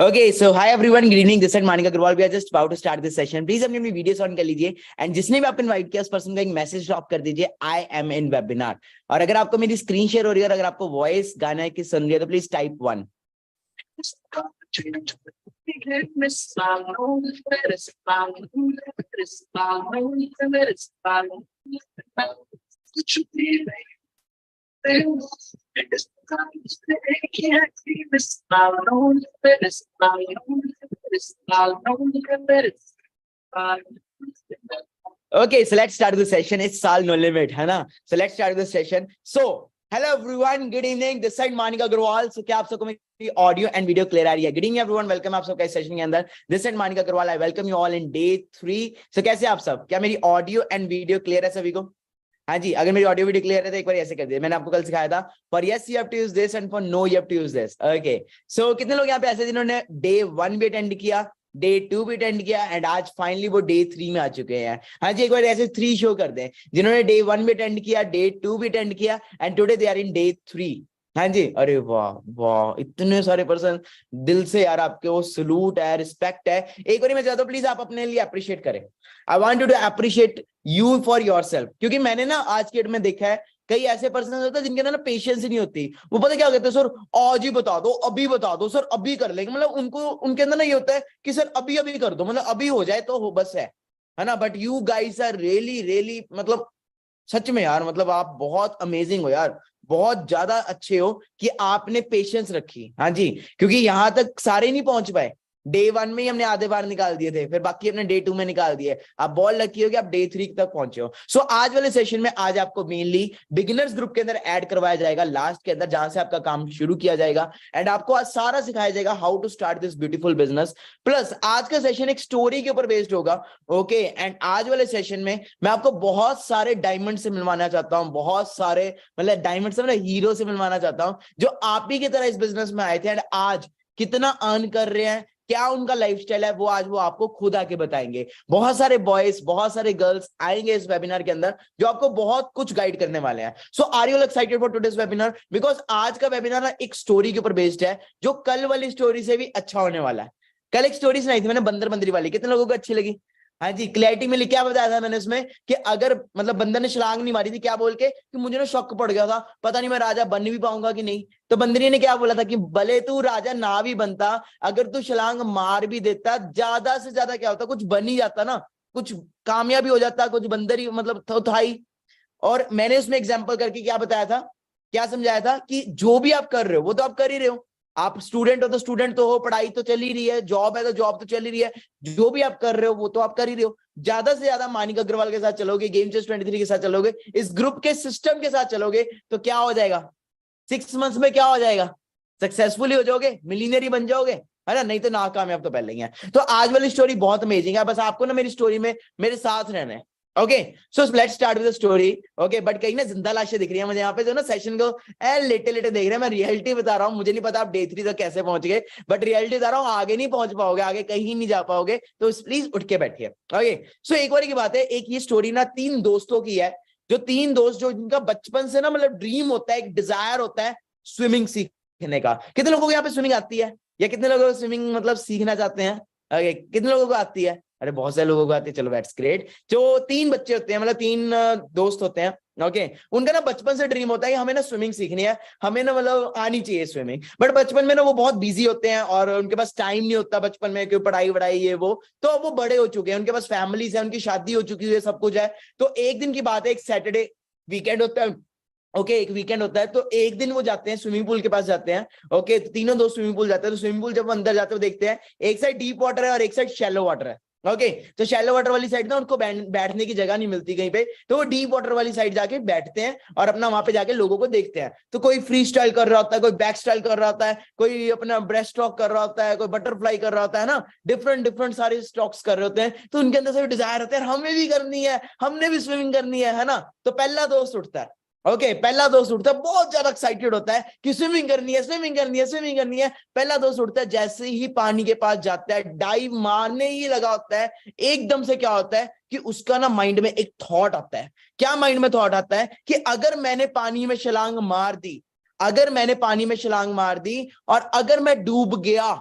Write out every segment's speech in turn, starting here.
Okay, so hi everyone, good evening. This is Manika Agarwal. We are just about to start this session. Please अपनी अपनी videos on कर लीजिए and जिसने भी आपको invite किया उस पर्सन को एक मैसेज ड्रॉप कर दीजिए आई एम इन वेबिनार। और अगर आपको मेरी स्क्रीन शेयर हो रही है और अगर आपको वॉइस गाना की सुन रही है तो please type 1। Okay, so let's start the session. It's Saal No Limit, है ना? So let's start the session. So hello everyone, good evening. This side Manika Agarwal. So क्या आप सबको मेरी ऑडियो एंड वीडियो क्लियर आ रही है? Good evening everyone, welcome आप सबका इस सेशन के अंदर. This side Manika Agarwal. I welcome you all in day 3. So कैसे आप सब? क्या मेरी ऑडियो एंड वीडियो क्लियर है सभी को? हाँ जी, अगर मेरी ऑडियो वीडियो क्लियर है तो एक बार ऐसे कर दीजिए. मैंने आपको कल सिखाया था for yes you have to use this and for no you have to use this. Okay, so कितने लोग यहाँ पे ऐसे जिन्होंने डे 1 भी अटेंड किया, डे 2 भी अटेंड किया एंड आज फाइनली वो डे 3 में आ चुके हैं? हाँ जी, एक बार ऐसे 3 शो कर दें जिन्होंने डे 1 भी अटेंड किया, डे 2 भी अटेंड किया and today they are in day 3. हाँ जी, अरे वाह वाह, इतने सारे पर्सन, दिल से यार आपके वो सलूट है, रिस्पेक्ट है. एक बार मैं चाहता हूँ प्लीज आप अपने लिए अप्रिशिएट करें. I want you to appreciate you for yourself, क्योंकि मैंने ना आज के डेट में देखा है कई ऐसे पर्सन होते हैं जिनके अंदर ना पेशेंस ही नहीं होती. वो पता क्या कहते हैं, सर आज ही बता दो, अभी बता दो, सर अभी कर लेंगे. मतलब उनको उनके अंदर ना ये होता है कि सर अभी अभी कर दो, मतलब अभी हो जाए तो हो, बस है ना. But you guys are really really, मतलब सच में यार, मतलब आप बहुत अमेजिंग हो यार, बहुत ज्यादा अच्छे हो कि आपने पेशेंस रखी. हाँ जी, क्योंकि यहां तक सारे नहीं पहुंच पाए. डे 1 में ही हमने आधे बार निकाल दिए थे, फिर बाकी अपने डे 2 में निकाल दिए. आप बहुत लकी हो कि आप डे 3 तक पहुंचे हो. सो आज वाले सेशन में आज आपको मेनली बिगिनर्स ग्रुप के अंदर ऐड करवाया जाएगा, लास्ट के अंदर जहां से आपका काम शुरू किया जाएगा एंड आपको आज सारा सिखाया जाएगा how to start this beautiful business. Plus आज का सेशन एक स्टोरी के ऊपर बेस्ड होगा. ओके, एंड आज वाले सेशन में मैं आपको बहुत सारे डायमंड से मिलवाना चाहता हूं, बहुत सारे मतलब डायमंड से, मतलब हीरो से मिलवाना चाहता हूं जो आप ही की तरह इस बिजनेस में आए थे एंड आज कितना अर्न कर रहे हैं, क्या उनका लाइफस्टाइल है, वो आज वो आपको खुद आके बताएंगे. बहुत सारे बॉयज, बहुत सारे गर्ल्स आएंगे इस वेबिनार के अंदर जो आपको बहुत कुछ गाइड करने वाले हैं. So are you excited for today's webinar? Because आज का वेबिनार ना एक स्टोरी के ऊपर बेस्ड है जो कल वाली स्टोरी से भी अच्छा होने वाला है. कल एक स्टोरी सुनाई थी मैंने बंदर बंदरी वाली, कितने लोगों को अच्छी लगी? हाँ जी, क्लैरिटी मिली. क्या बताया था मैंने उसमें कि अगर मतलब बंदर ने छलांग नहीं मारी थी, क्या बोल के कि मुझे ना शक पड़ गया था, पता नहीं मैं राजा बन भी पाऊंगा कि नहीं. तो बंदरी ने क्या बोला था कि भले तू राजा ना भी बनता, अगर तू छलांग मार भी देता, ज्यादा से ज्यादा क्या होता, कुछ बन ही जाता ना, कुछ कामयाबी हो जाता, कुछ बंदर ही मतलब था ही. और मैंने उसमें एग्जाम्पल करके क्या बताया था, क्या समझाया था कि जो भी आप कर रहे हो वो तो आप कर ही रहे हो. आप स्टूडेंट हो तो स्टूडेंट तो हो, पढ़ाई तो चल ही रही है, जॉब है तो जॉब तो चल ही रही है. जो भी आप कर रहे हो वो तो आप कर ही रहे हो. ज्यादा से ज्यादा मानिका अग्रवाल के साथ चलोगे, गेम चेस 23 के साथ चलोगे, इस ग्रुप के सिस्टम के साथ चलोगे तो क्या हो जाएगा, 6 मंथ्स में क्या हो जाएगा, सक्सेसफुल हो जाओगे, मिलीनियर बन जाओगे, है ना. नहीं तो नाकामयाब तो पहले ही है. तो आज वाली स्टोरी बहुत अमेजिंग है, बस आपको ना मेरी स्टोरी में मेरे साथ रहना है. Okay, so let's start with the story. Okay, but कहीं ना जिंदा लाशें दिख रही है मुझे यहाँ पे जो ना सेशन को लेटे लेटे देख रहे हैं. मैं रियलिटी बता रहा हूँ, मुझे नहीं पता आप डे 3 तक कैसे पहुंच गए, बट रियलिटी बता रहा हूँ, आगे नहीं पहुंच पाओगे, आगे कहीं नहीं जा पाओगे. तो प्लीज उठ के बैठिए. ओके, सो एक बार की बात है, एक ये स्टोरी ना 3 दोस्तों की है. जो 3 दोस्त जो जिनका बचपन से ना मतलब ड्रीम होता है, एक डिजायर होता है स्विमिंग सीखने का. कितने लोगों को यहाँ पे स्विमिंग आती है, या कितने लोग स्विमिंग मतलब सीखना चाहते हैं? ओके, कितने लोगों को आती है? अरे बहुत सारे लोगों को आती है. चलो दैट्स ग्रेट. जो 3 बच्चे होते हैं, मतलब 3 दोस्त होते हैं, ओके, उनका ना बचपन से ड्रीम होता है कि हमें ना स्विमिंग सीखनी है, हमें ना मतलब आनी चाहिए स्विमिंग. बट बचपन में ना वो बहुत बिजी होते हैं और उनके पास टाइम नहीं होता बचपन में, क्योंकि पढ़ाई वढ़ाई ये वो. तो वो बड़े हो चुके हैं, उनके पास फैमिलीज है, उनकी शादी हो चुकी है, सब कुछ है. तो एक दिन की बात है, एक सैटरडे वीकेंड होता है. ओके, एक वीकेंड होता है, तो एक दिन वो जाते हैं स्विमिंग पूल के पास जाते हैं. ओके, तो तीनों दोस्त स्विमिंग पूल जाते हैं. तो स्विमिंग पूल जब अंदर जाते हैं देखते हैं एक साइड डीप वाटर है और एक साइड शैलो वाटर है. ओके, तो शैलो वाटर वाली साइड ना उनको बैठने की जगह नहीं मिलती कहीं पे, तो वो डीप वाटर वाली साइड जाके बैठते हैं और अपना वहां पे जाके लोगों को देखते हैं. तो कोई फ्री स्टाइल कर रहा होता है, कोई बैक स्टाइल कर रहा होता है, कोई अपना ब्रेस्ट स्ट्रोक कर रहा होता है, कोई बटरफ्लाई कर रहा होता है ना, डिफरेंट डिफरेंट सारे स्ट्रोक्स कर रहे होते हैं. तो उनके अंदर से डिजायर होता है हमें भी करनी है, हमने भी स्विमिंग करनी है ना. तो पहला दोस्त उठता है. ओके, पहला दोस्त उठता है, बहुत ज्यादा एक्साइटेड होता है कि स्विमिंग करनी है, स्विमिंग करनी है, स्विमिंग करनी है. पहला दोस्त उठता है, जैसे ही पानी के पास जाता है, डाइव मारने ही लगा होता है, एकदम से क्या होता है कि उसका ना माइंड में एक थॉट आता है. क्या माइंड में थॉट आता है कि अगर मैंने पानी में छलांग मार दी, अगर मैंने पानी में छलांग मार दी और अगर मैं डूब गया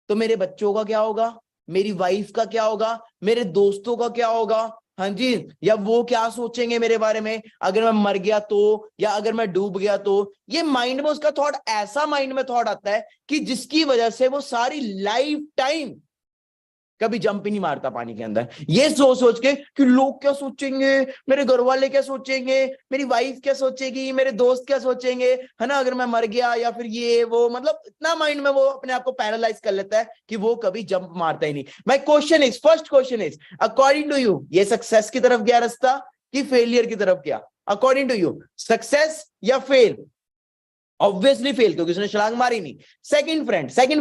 तो मेरे बच्चों का क्या होगा, मेरी वाइफ का क्या होगा, मेरे दोस्तों का क्या होगा, हाँ जी, या वो क्या सोचेंगे मेरे बारे में अगर मैं मर गया तो, या अगर मैं डूब गया तो। ये माइंड में उसका थॉट, ऐसा माइंड में थॉट आता है कि जिसकी वजह से वो सारी लाइफ टाइम कभी जंप ही नहीं मारता पानी के अंदर, ये सोच सोच के कि लोग क्या सोचेंगे, मेरे घर वाले क्या सोचेंगे, मेरी वाइफ क्या सोचेगी, मेरे दोस्त क्या सोचेंगे, है ना, अगर मैं मर गया, या फिर ये वो, मतलब इतना माइंड में वो अपने आप को पैरालाइज कर लेता है कि वो कभी जंप मारता ही नहीं। My question is, first question is, according to you ये सक्सेस की तरफ गया रास्ता कि फेलियर की तरफ गया? अकॉर्डिंग टू यू सक्सेस या फेल? ऑब्वियसली फेल, क्योंकि उसने छलांग मारी नहीं। सेकंड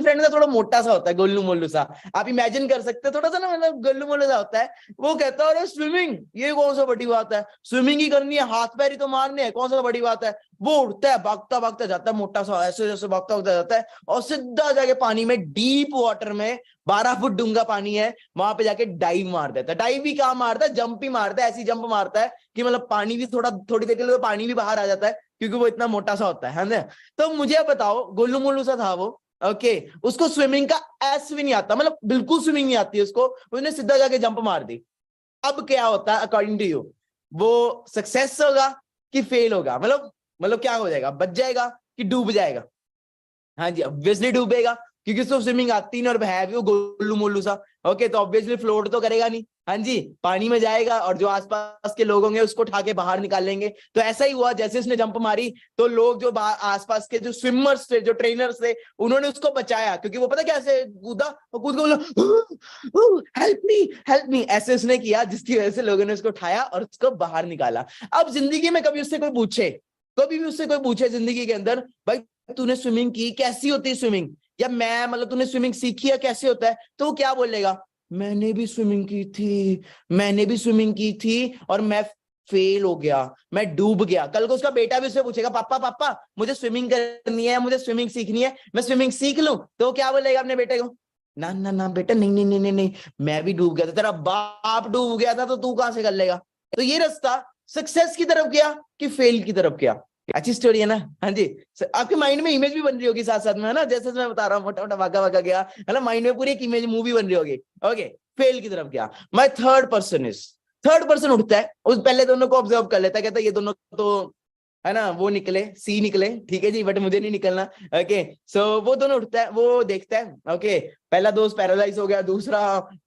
फ्रेंड ना थोड़ा मोटा सा होता है, गोल्लू मोल्लू सा, आप इमेजिन कर सकते हैं, थोड़ा सा ना, मतलब गोल्लू मोल्लू सा होता है। वो कहता है अरे स्विमिंग, ये कौन सा बड़ी बात है, स्विमिंग ही करनी है, हाथ पैर ही तो मारने हैं, कौन सा बड़ी बात है। वो उठता है, भागता भागता जाता है, मोटा सा ऐसे जैसे भागता भागता जाता है, और सीधा जाके पानी में, डीप वाटर में, 12 फुट डूंगा पानी है, वहां पे जाके डाइव मार देता है। डाइव भी कहाँ मारता है, जंप ही मारता है, ऐसी जंप मारता है कि मतलब पानी भी थोड़ी देर के लिए तो पानी भी बाहर आ जाता है, क्योंकि वो इतना मोटा सा होता है ना। तो मुझे बताओ, गोलू मोलू सा था वो, ओके, उसको स्विमिंग का एस भी नहीं आता, मतलब बिल्कुल स्विमिंग नहीं आती उसको, उसने सीधा जाके जंप मार दी। अब क्या होता है अकॉर्डिंग टू यू, वो सक्सेस होगा कि फेल होगा? मतलब क्या हो जाएगा, बच जाएगा कि डूब जाएगा? हाँ जी, ऑब्वियसली डूबेगा, क्योंकि उसको स्विमिंग आती नहीं और है भी वो गोलू मोलू सा। ओके, तो ऑब्वियसली फ्लोट तो करेगा नहीं, हाँ जी, पानी में जाएगा, और जो आसपास के लोग होंगे उसको उठा के बाहर निकाल लेंगे। तो ऐसा ही हुआ, जैसे उसने जंप मारी तो लोग जो आसपास के जो स्विमर्स थे, जो ट्रेनर्स थे, उन्होंने उसको बचाया, क्योंकि वो पता कैसे कूदा, वो कूद के बोला हेल्प मी, ऐसे उसने किया, जिसकी वजह से लोगों ने उसको उठाया और उसको बाहर निकाला। अब जिंदगी में कभी उससे कोई पूछे, कभी भी उससे कोई पूछे जिंदगी के अंदर, भाई तूने स्विमिंग की, कैसी होती है स्विमिंग, या मैं मतलब तूने स्विमिंग सीखी है, कैसे होता है, तो वो क्या बोलेगा, मैंने भी स्विमिंग की थी, मैंने भी स्विमिंग की थी, और मैं फेल हो गया, मैं डूब गया। कल को उसका बेटा भी उससे पूछेगा, पापा पापा मुझे स्विमिंग करनी है, मुझे स्विमिंग सीखनी है, मैं स्विमिंग सीख लूं? तो वो क्या बोलेगा अपने बेटे को, ना ना ना बेटा, नहीं नहीं नहीं नहीं नहीं, मैं भी डूब गया था, तेरा बाप डूब गया था, तो तू कहां से कर लेगा? तो ये रास्ता सक्सेस की तरफ गया कि फेल की तरफ गया? अच्छी स्टोरी है ना? हाँ जी, आपके माइंड में इमेज भी बन रही होगी साथ साथ में, है ना, जैसे मैं बता रहा हूँ, मोटा मोटा भागा भागा गया, है ना, माइंड में पूरी एक इमेज मूवी बन रही होगी। ओके, फेल की तरफ गया। माय थर्ड पर्सन उठता है, उस पहले दोनों को ऑब्जर्व कर लेता है, कहता है ये दोनों तो, है ना, वो निकले, सी निकले, ठीक है जी, बट मुझे नहीं निकलना। ओके, सो वो दोनों उठता है, वो देखता है, ओके, पहला दोस्त पैरालाइज हो गया, दूसरा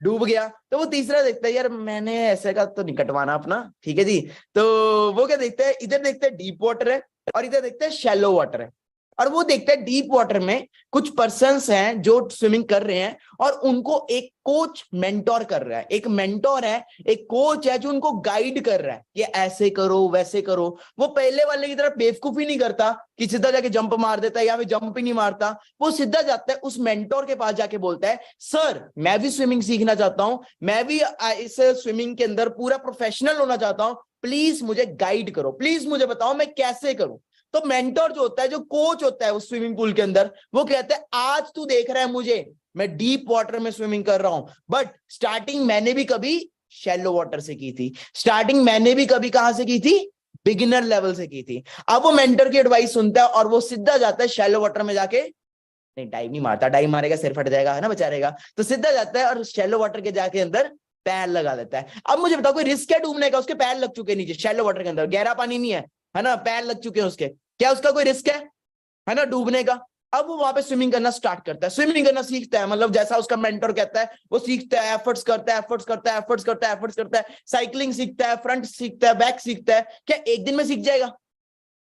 डूब गया, तो वो तीसरा देखता है, यार मैंने ऐसे का तो नहीं कटवाना अपना, ठीक है जी। तो वो क्या देखता है, इधर देखता है डीप वाटर है, और इधर देखते हैं शैलो वाटर है, और वो देखते हैं डीप वाटर में कुछ पर्सन्स हैं जो स्विमिंग कर रहे हैं, और उनको एक कोच मेंटोर कर रहा है, एक मेंटोर है, एक कोच है जो उनको गाइड कर रहा है कि ऐसे करो वैसे करो। वो पहले वाले की तरह बेवकूफी नहीं करता कि सीधा जाके जंप मार देता है, या फिर जंप ही नहीं मारता, वो सीधा जाता है उस मेंटोर के पास, जाके बोलता है, सर मैं भी स्विमिंग सीखना चाहता हूं, मैं भी इस स्विमिंग के अंदर पूरा प्रोफेशनल होना चाहता हूं, प्लीज मुझे गाइड करो, प्लीज मुझे बताओ मैं कैसे करूं। तो मेंटोर जो होता है, जो कोच होता है उस स्विमिंग पूल के अंदर, वो कहता है आज तू देख रहा है मुझे, मैं डीप वाटर में स्विमिंग कर रहा हूं, बट स्टार्टिंग मैंने भी कभी शैलो वाटर से की थी, स्टार्टिंग मैंने भी कभी कहां से की थी, बिगिनर लेवल से की थी। अब वो मेंटर की एडवाइस सुनता है और वो सीधा जाता है शैलो वाटर में जाके, नहीं डाइव नहीं मारता, डाइव मारेगा सिर फट जाएगा, है ना, बेचारेगा, तो सीधा जाता है और शैलो वाटर के जाके अंदर पैर लगा देता है। अब मुझे बताओ, कोई रिस्क है डूबने का? उसके पैर लग चुके नीचे शैलो वाटर के अंदर, गहरा पानी नहीं है ना, पैर लग चुके हैं उसके, क्या उसका कोई रिस्क है ना डूबने का? अब वो वहां पे स्विमिंग करना स्टार्ट करता है, स्विमिंग करना सीखता है, मतलब जैसा उसका मेंटर कहता है वो सीखता है, एफर्ट्स करता है, एफर्ट्स करता है, एफर्ट्स करता है, एफर्ट्स करता है, साइकिलिंग सीखता है, फ्रंट सीखता है, बैक सीखता है। क्या एक दिन में सीख जाएगा?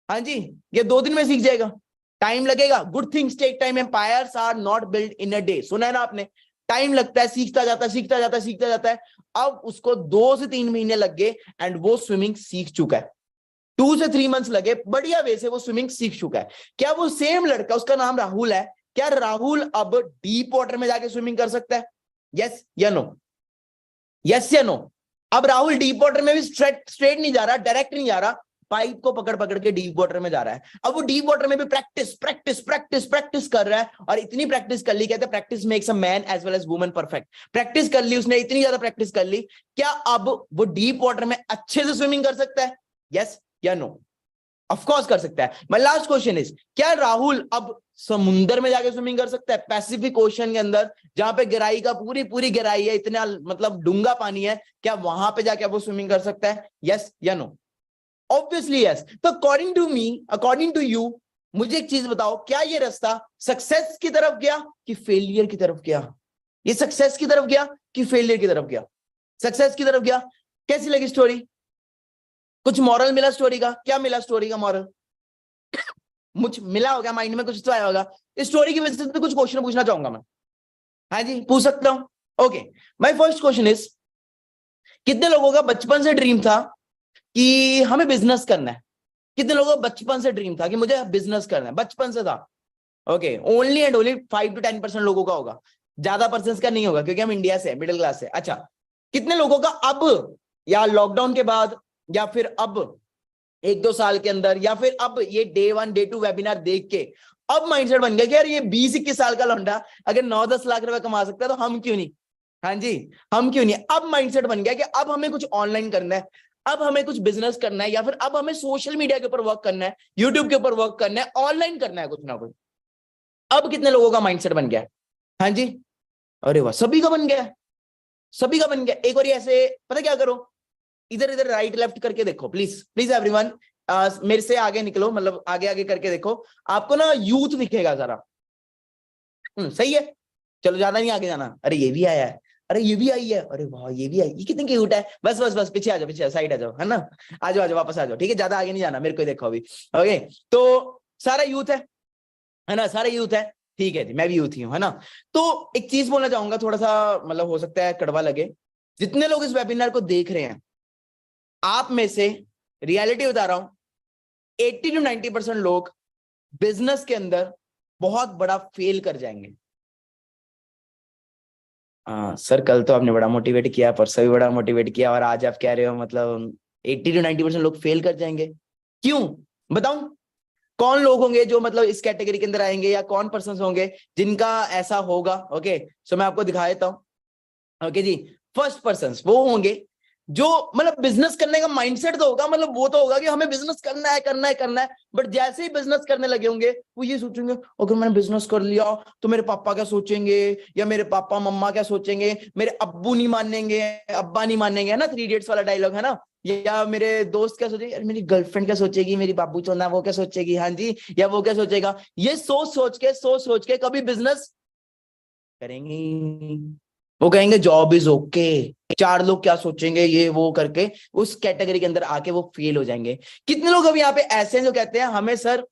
हाँ जी, ये 2 दिन में सीख जाएगा? टाइम लगेगा। Good things take time, empires are not build in a day, सुना है ना आपने? टाइम लगता है, सीखता जाता है, सीखता जाता है, सीखता जाता है। अब उसको 2 से 3 महीने लग गए एंड वो स्विमिंग सीख चुका है। 2 से 3 मंथ्स लगे, बढ़िया वे से वो स्विमिंग सीख चुका है। क्या वो सेम लड़का, उसका नाम राहुल है, क्या राहुल अब डीप वाटर में जाके स्विमिंग कर सकता है? यस या नो? यस या नो? अब राहुल डीप वाटर में भी स्ट्रेट नहीं जा रहा, डायरेक्ट नहीं जा रहा, पाइप को पकड़ पकड़ के डीप वाटर में जा रहा है। अब वो डीप वाटर में भी प्रैक्टिस प्रैक्टिस प्रैक्टिस प्रैक्टिस कर रहा है, और इतनी प्रैक्टिस कर ली, कहते हैं practice makes a man as well as woman perfect. Practice कर ली उसने, इतनी ज्यादा प्रैक्टिस कर ली, क्या अब वो डीप वाटर में अच्छे से स्विमिंग कर सकता है? यस या नो? ऑफ कोर्स कर सकता है। माय लास्ट क्वेश्चन इज, क्या राहुल अब समुंदर में जाके स्विमिंग कर सकता है? पैसिफिक ओशन के अंदर जहां पे गहराई का पूरी पूरी गहराई है, इतना मतलब डूंगा पानी है, क्या वहां पे जाके वो स्विमिंग कर सकता है? यस या नो? Obviously yes. तो according to me, according to you, मुझे एक चीज बताओ, क्या ये रास्ता सक्सेस की तरफ गया कि फेलियर की तरफ गया? ये सक्सेस की तरफ गया कि फेलियर की तरफ गया? सक्सेस की तरफ गया। कैसी लगी स्टोरी? कुछ मॉरल मिला स्टोरी का? क्या मिला स्टोरी का मॉरल? मुझ मिला होगा, माइंड में कुछ तो आया होगा। इस स्टोरी की वजह से तो कुछ क्वेश्चन पूछना चाहूंगा मैं। हाँ जी, पूछ सकता हूं। Okay, my first question is, कितने लोगों का बचपन से ड्रीम था कि हमें बिजनेस करना है? कितने लोगों का बचपन से ड्रीम था कि मुझे बिजनेस करना है? बचपन से था। Okay, only and only 5 to 10% लोगों का होगा, ज्यादा पर्सन का नहीं होगा, क्योंकि हम इंडिया से, मिडिल क्लास से। अच्छा, कितने लोगों का अब, या लॉकडाउन के बाद, या फिर अब 1-2 साल के अंदर, या फिर अब ये Day 1 Day 2 वेबिनार देख के अब माइंडसेट बन गया कि यार ये 20-21 साल का लौंडा अगर 9-10 लाख रुपए कमा सकता है तो हम क्यों नहीं? हाँ जी, हम क्यों नहीं? अब माइंडसेट बन गया कि अब हमें कुछ ऑनलाइन करना है, अब हमें कुछ बिजनेस करना है, या फिर अब हमें सोशल मीडिया के ऊपर वर्क करना है, यूट्यूब के ऊपर वर्क करना है, ऑनलाइन करना है कुछ ना कुछ। अब कितने लोगों का माइंडसेट बन गया है? हाँ जी, अरे वाह, सभी का बन गया है, सभी का बन गया। एक बार ऐसे पता क्या करो, इधर इधर राइट लेफ्ट करके देखो, प्लीज प्लीज एवरीवन, मेरे से आगे निकलो, मतलब आगे आगे करके देखो, आपको ना यूथ दिखेगा जरा। सही है, चलो ज्यादा नहीं आगे जाना। अरे ये भी आया है, अरे ये भी आई है, अरे वाह ये भी आई, ये कितनी क्यूट है। बस बस बस पीछे आ जाओ, पीछे साइड आ जाओ, है ना? आ जाओ आ जाओ, वापस आ जाओ, ठीक है, ज्यादा आगे नहीं जाना, मेरे को देखो अभी। ओके, तो सारा यूथ है ना? सारा यूथ है, ठीक है जी, मैं भी यूथ ही हूं, है ना? तो एक चीज बोलना चाहूंगा, थोड़ा सा मतलब हो सकता है कड़वा लगे, जितने लोग इस वेबिनार को देख रहे हैं, आप में से रियलिटी बता रहा हूं, 80 to 90% लोग बिजनेस के अंदर बहुत बड़ा फेल कर जाएंगे। सर कल तो आपने बड़ा मोटिवेट किया, परसों भी बड़ा मोटिवेट किया, और आज आप कह रहे हो मतलब 80 to 90% लोग फेल कर जाएंगे? क्यों बताऊं? कौन लोग होंगे जो मतलब इस कैटेगरी के अंदर आएंगे, या कौन पर्सन होंगे जिनका ऐसा होगा? ओके, सो मैं आपको दिखा देता हूं। ओके जी, फर्स्ट पर्सन वो होंगे जो मतलब बिजनेस करने का माइंडसेट तो होगा, मतलब वो तो होगा कि हमें बिजनेस करना है करना है करना है, बट जैसे ही बिजनेस करने लगे होंगे वो ये सोचेंगे, अगर मैंने बिजनेस कर लिया तो मेरे पापा क्या सोचेंगे, या मेरे पापा मम्मा क्या सोचेंगे, मेरे अब्बू नहीं मानेंगे, अब्बा नहीं मानेंगे, है ना? 3 इडियट्स वाला डायलॉग, है ना? या मेरे दोस्त क्या सोचेंगे, मेरी गर्लफ्रेंड क्या सोचेगी, मेरी बाबू चोना वो क्या सोचेगी, हाँ जी, या वो क्या सोचेगा। ये सोच के कभी बिजनेस करेंगे? वो कहेंगे जॉब इज ओके, 4 लोग क्या सोचेंगे, ये वो करके उस कैटेगरी के अंदर आके वो फेल हो जाएंगे। कितने लोग अब यहाँ पे ऐसे हैं जो कहते हैं हमें सर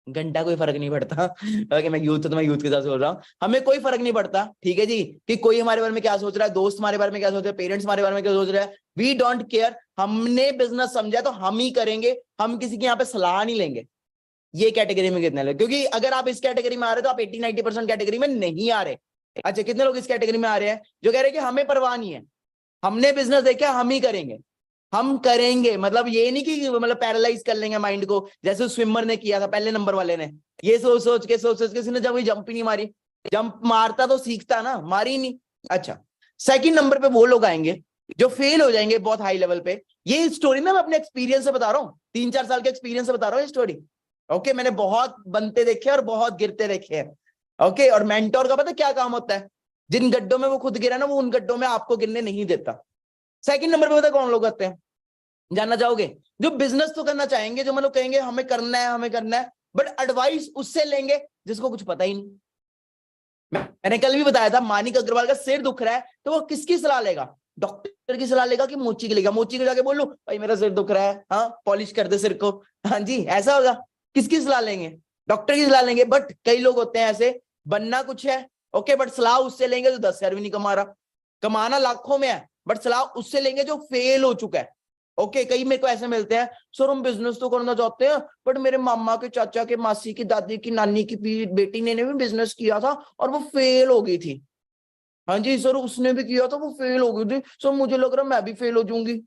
घंटा कोई फर्क नहीं पड़ता। ओके, मैं यूथ, तो मैं यूथ के साथ बोल रहा हूँ, हमें कोई फर्क नहीं पड़ता, ठीक है जी, कि कोई हमारे बारे में क्या सोच रहा है, दोस्त हमारे बारे में क्या सोच रहे हैं, पेरेंट्स हमारे बारे में क्या सोच रहे हैं, वी डोंट केयर। हमने बिजनेस समझा तो हम ही करेंगे, हम किसी की यहाँ पे सलाह नहीं लेंगे। ये कैटेगरी में कितने लोग, क्योंकि अगर आप इस कैटेगरी में आ रहे हो तो आप 80-90% कैटेगरी में नहीं आ रहे। अच्छा, कितने लोग इस कैटेगरी में आ रहे हैं जो कह रहे हैं कि हमें परवाह नहीं है, हमने बिजनेस देखा, हम ही करेंगे, हम करेंगे। मतलब ये नहीं कि मतलब पैरालाइज कर लेंगे माइंड को, जैसे स्विमर ने किया था, पहले नंबर वाले ने, ये सोच सोच के किसी ने जब भी जंप ही नहीं मारी। जंप मारता तो सीखता ना, मारी नहीं। अच्छा, सेकंड नंबर पे वो लोग आएंगे जो फेल हो जाएंगे बहुत हाई लेवल पे। ये स्टोरी ना मैं अपने एक्सपीरियंस से बता रहा हूँ, 3-4 साल के एक्सपीरियंस से बता रहा हूँ ये स्टोरी। ओके, मैंने बहुत बनते देखे और बहुत गिरते देखे हैं। ओके, और मेंटोर का पता क्या काम होता है? जिन गड्ढों में वो खुद गिरा ना, वो उन गड्ढों में आपको गिरने नहीं देता। सेकंड नंबर पे पता कौन लोग आते हैं, जानना चाहोगे? जो बिजनेस तो करना चाहेंगे, जो मतलब कहेंगे हमें करना है हमें करना है, बट एडवाइस उससे लेंगे जिसको कुछ पता ही नहीं। मैंने कल भी बताया था, मानिक अग्रवाल का सिर दुख रहा है तो वो किसकी सलाह लेगा? डॉक्टर की सलाह लेगा कि मोची की लेगा? मोची को जाके बोल लो भाई मेरा सिर दुख रहा है, हाँ पॉलिश कर दे सिर को, हाँ जी, ऐसा होगा? किसकी सलाह लेंगे? डॉक्टर की सलाह लेंगे। बट कई लोग होते हैं ऐसे, बनना कुछ है, ओके, बट सलाह उससे लेंगे जो 10 हजार भी नहीं कमा रहा, कमाना लाखों में है, बट सलाह उससे लेंगे जो फेल हो चुका है। ओके, कई मेरे को ऐसे मिलते हैं, सर हम बिजनेस तो करना चाहते हैं, बट मेरे मामा के चाचा के मासी की दादी की नानी की बेटी ने भी बिजनेस किया था और वो फेल हो गई थी। हाँ जी सर, उसने भी किया था, वो फेल हो गई थी, सर मुझे लग रहा मैं भी फेल हो जाऊंगी।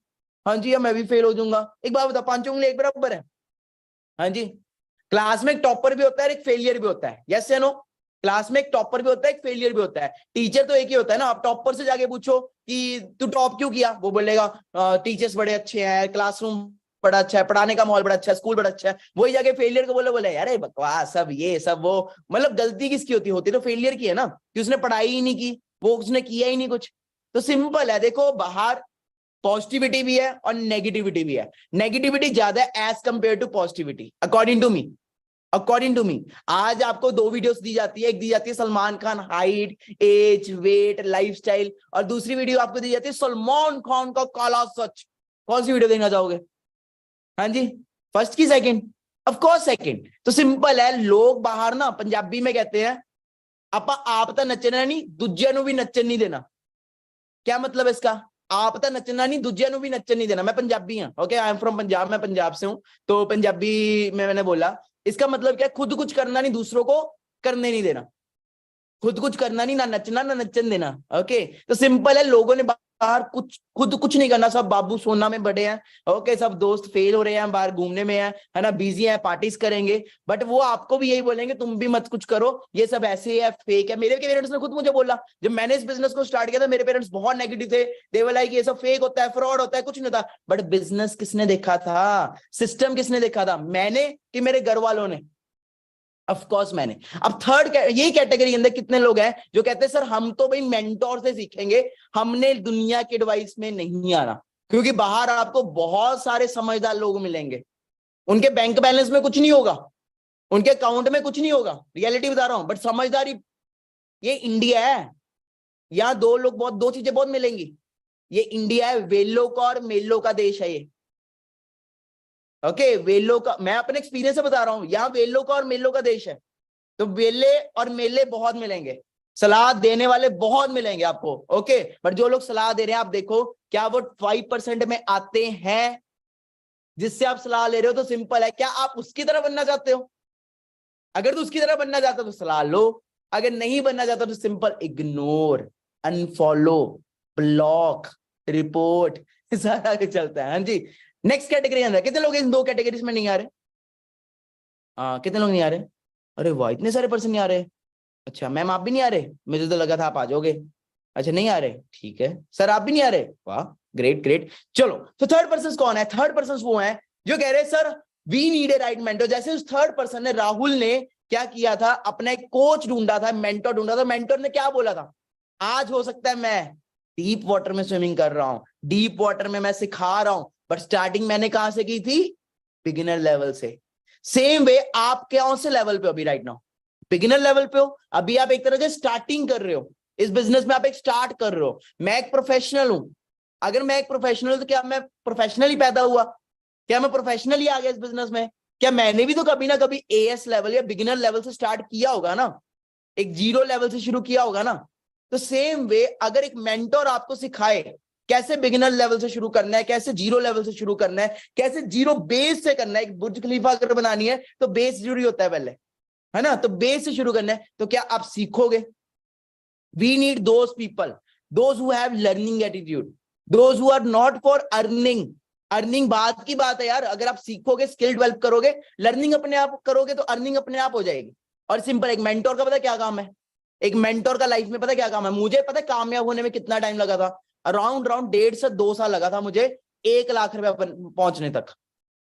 हाँ जी, या मैं भी फेल हो जाऊंगा। एक बात बता, 5 उंगली एक बराबर है? हाँ जी। क्लास में एक टॉपर भी होता है, एक फेलियर भी होता है, यस या नो? क्लास में एक टॉपर भी होता है, एक फेलियर भी होता है। टीचर तो एक ही होता है ना। आप टॉपर से जाके पूछो कि तू टॉप क्यों किया, वो बोलेगा टीचर्स बड़े अच्छे हैं, क्लासरूम बड़ा अच्छा है, पढ़ाने का माहौल बड़ा अच्छा है, स्कूल बड़ा अच्छा है, वही जाके फेलियर को बोले अरे बकवास सब ये सब वो। मतलब गलती किसकी होती होती तो फेलियर की है ना, कि उसने पढ़ाई ही नहीं की, वो उसने किया ही नहीं कुछ। तो सिंपल है, देखो बाहर पॉजिटिविटी भी है और नेगेटिविटी भी है। नेगेटिविटी ज्यादा है as compare to positivity, according to me. According to me आज आपको 2 वीडियोस दी जाती है, एक दी जाती है Salman Khan height age weight lifestyle, और दूसरी वीडियो आपको दी जाती है सलमान खान का काला सच। कौन सी वीडियो देखना चाहोगे? हाँ जी, फर्स्ट की सेकंड? Of course second. तो सिंपल है, लोग बाहर ना पंजाबी में कहते हैं आपा आप तो नचना नहीं दूजिया नु भी नचन नहीं देना। क्या मतलब है इसका? आप तो नचना नहीं दूजिया नु भी नचन नहीं देना। मैं पंजाबी हूं, okay, I am from Punjab, मैं पंजाब से हूं, तो पंजाबी में मैंने बोला इसका मतलब क्या है, खुद कुछ करना नहीं दूसरों को करने नहीं देना, खुद कुछ करना नहीं, ना नचना ना नचन देना। ओके, तो सिंपल है, लोगों ने बाहर कुछ खुद कुछ नहीं करना, सब बाबू सोना में बड़े हैं। ओके, सब दोस्त फेल हो रहे हैं, बाहर घूमने में है ना, बिजी है, पार्टीज करेंगे, बट वो आपको भी यही बोलेंगे तुम भी मत कुछ करो, ये सब ऐसे है, फेक है। मेरे पेरेंट्स ने खुद मुझे बोला, जब मैंने इस बिजनेस को स्टार्ट किया था, मेरे पेरेंट्स बहुत नेगेटिव थे, दे वर लाइक ये सब फेक होता है, फ्रॉड होता है, कुछ नहीं होता। बट बिजनेस किसने देखा था, सिस्टम किसने देखा था? मैंने कि मेरे घर वालों ने? ऑफ कोर्स मैंने। अब थर्ड यही कैटेगरी के अंदर कितने लोग हैं जो कहते हैं सर हम तो भाई मेंटोर से सीखेंगे, हमने दुनिया के एडवाइस में नहीं आना। क्योंकि बाहर आपको बहुत सारे समझदार लोग मिलेंगे, उनके बैंक बैलेंस में कुछ नहीं होगा, उनके अकाउंट में कुछ नहीं होगा, रियलिटी बता रहा हूं, बट समझदारी, ये इंडिया है, यहां दो चीजें बहुत मिलेंगी। ये इंडिया है, वेल्लो का और मेल्लो का देश है ये। ओके, वेल्लो का, मैं अपने एक्सपीरियंस से बता रहा हूं, यहाँ वेल्लो का और मेल्लो का देश है। तो वेले और मेले बहुत मिलेंगे, सलाह देने वाले बहुत मिलेंगे आपको। ओके, बट जो लोग सलाह दे रहे हैं, आप देखो क्या वो 5% में आते हैं जिससे आप सलाह ले रहे हो? तो सिंपल है, क्या आप उसकी तरह बनना चाहते हो? अगर तो उसकी तरह बनना चाहते हो तो सलाह लो, अगर नहीं बनना चाहते तो simple ignore, unfollow, block, report, सारा कुछ चलता है। हाँ जी, नेक्स्ट कैटेगरी अंदर कितने लोग इन 2 कैटेगरीज में नहीं आ रहे? हाँ, कितने लोग नहीं आ रहे? अरे वाह, इतने सारे पर्सन नहीं आ रहे। अच्छा मैम आप भी नहीं आ रहे? मुझे तो लगा था आप आ जाओगे। अच्छा नहीं आ रहे, ठीक है। सर आप भी नहीं आ रहे? वाह, ग्रेट ग्रेट। चलो, तो थर्ड पर्सन कौन है? थर्ड पर्सन वो है जो कह रहे sir we need a right mentor. जैसे उस थर्ड पर्सन ने, राहुल ने क्या किया था, अपना एक कोच ढूंढा था, मेंटर ढूंढा था। मेंटर ने क्या बोला था, आज हो सकता है मैं डीप वाटर में स्विमिंग कर रहा हूं, डीप वाटर में मैं सिखा रहा हूं, बट स्टार्टिंग मैंने कहां से की थी? बिगिनर लेवल से। सेम वे आप कौन से लेवल पे अभी राइट नाउ? बिगिनर लेवल पे हो। अभी आप एक तरह से स्टार्टिंग कर रहे हो इस बिजनेस में, आप एक स्टार्ट कर रहे हो। मैं एक प्रोफेशनल हूं, अगर मैं एक प्रोफेशनल हूं तो क्या मैं प्रोफेशनल ही पैदा हुआ? क्या मैं प्रोफेशनल ही आ गया इस बिजनेस में? क्या मैंने भी तो कभी ना कभी एएस लेवल या बिगिनर लेवल से स्टार्ट किया होगा ना, एक जीरो लेवल से शुरू किया होगा ना। तो सेम वे अगर एक मेंटोर आपको सिखाए कैसे बिगिनर लेवल से शुरू करना है, कैसे जीरो लेवल से शुरू करना है, कैसे जीरो बेस से करना है, एक बुर्ज खलीफा अगर बनानी है तो बेस जरूरी होता है पहले, है ना, तो बेस से शुरू करना है, तो क्या आप सीखोगे? We need those people, those who have learning attitude, those who are not for earning. Earning बात की बात है यार, अगर आप सीखोगे, स्किल डेवलप करोगे, लर्निंग अपने आप करोगे तो अर्निंग अपने आप हो जाएगी। और सिंपल, एक मेंटोर का पता क्या काम है? एक मेंटोर का लाइफ में पता क्या काम है? मुझे पता है कामयाब होने में कितना टाइम लगा था, अराउंड 1.5 से 2 साल लगा था मुझे 1 लाख रुपए पहुंचने तक।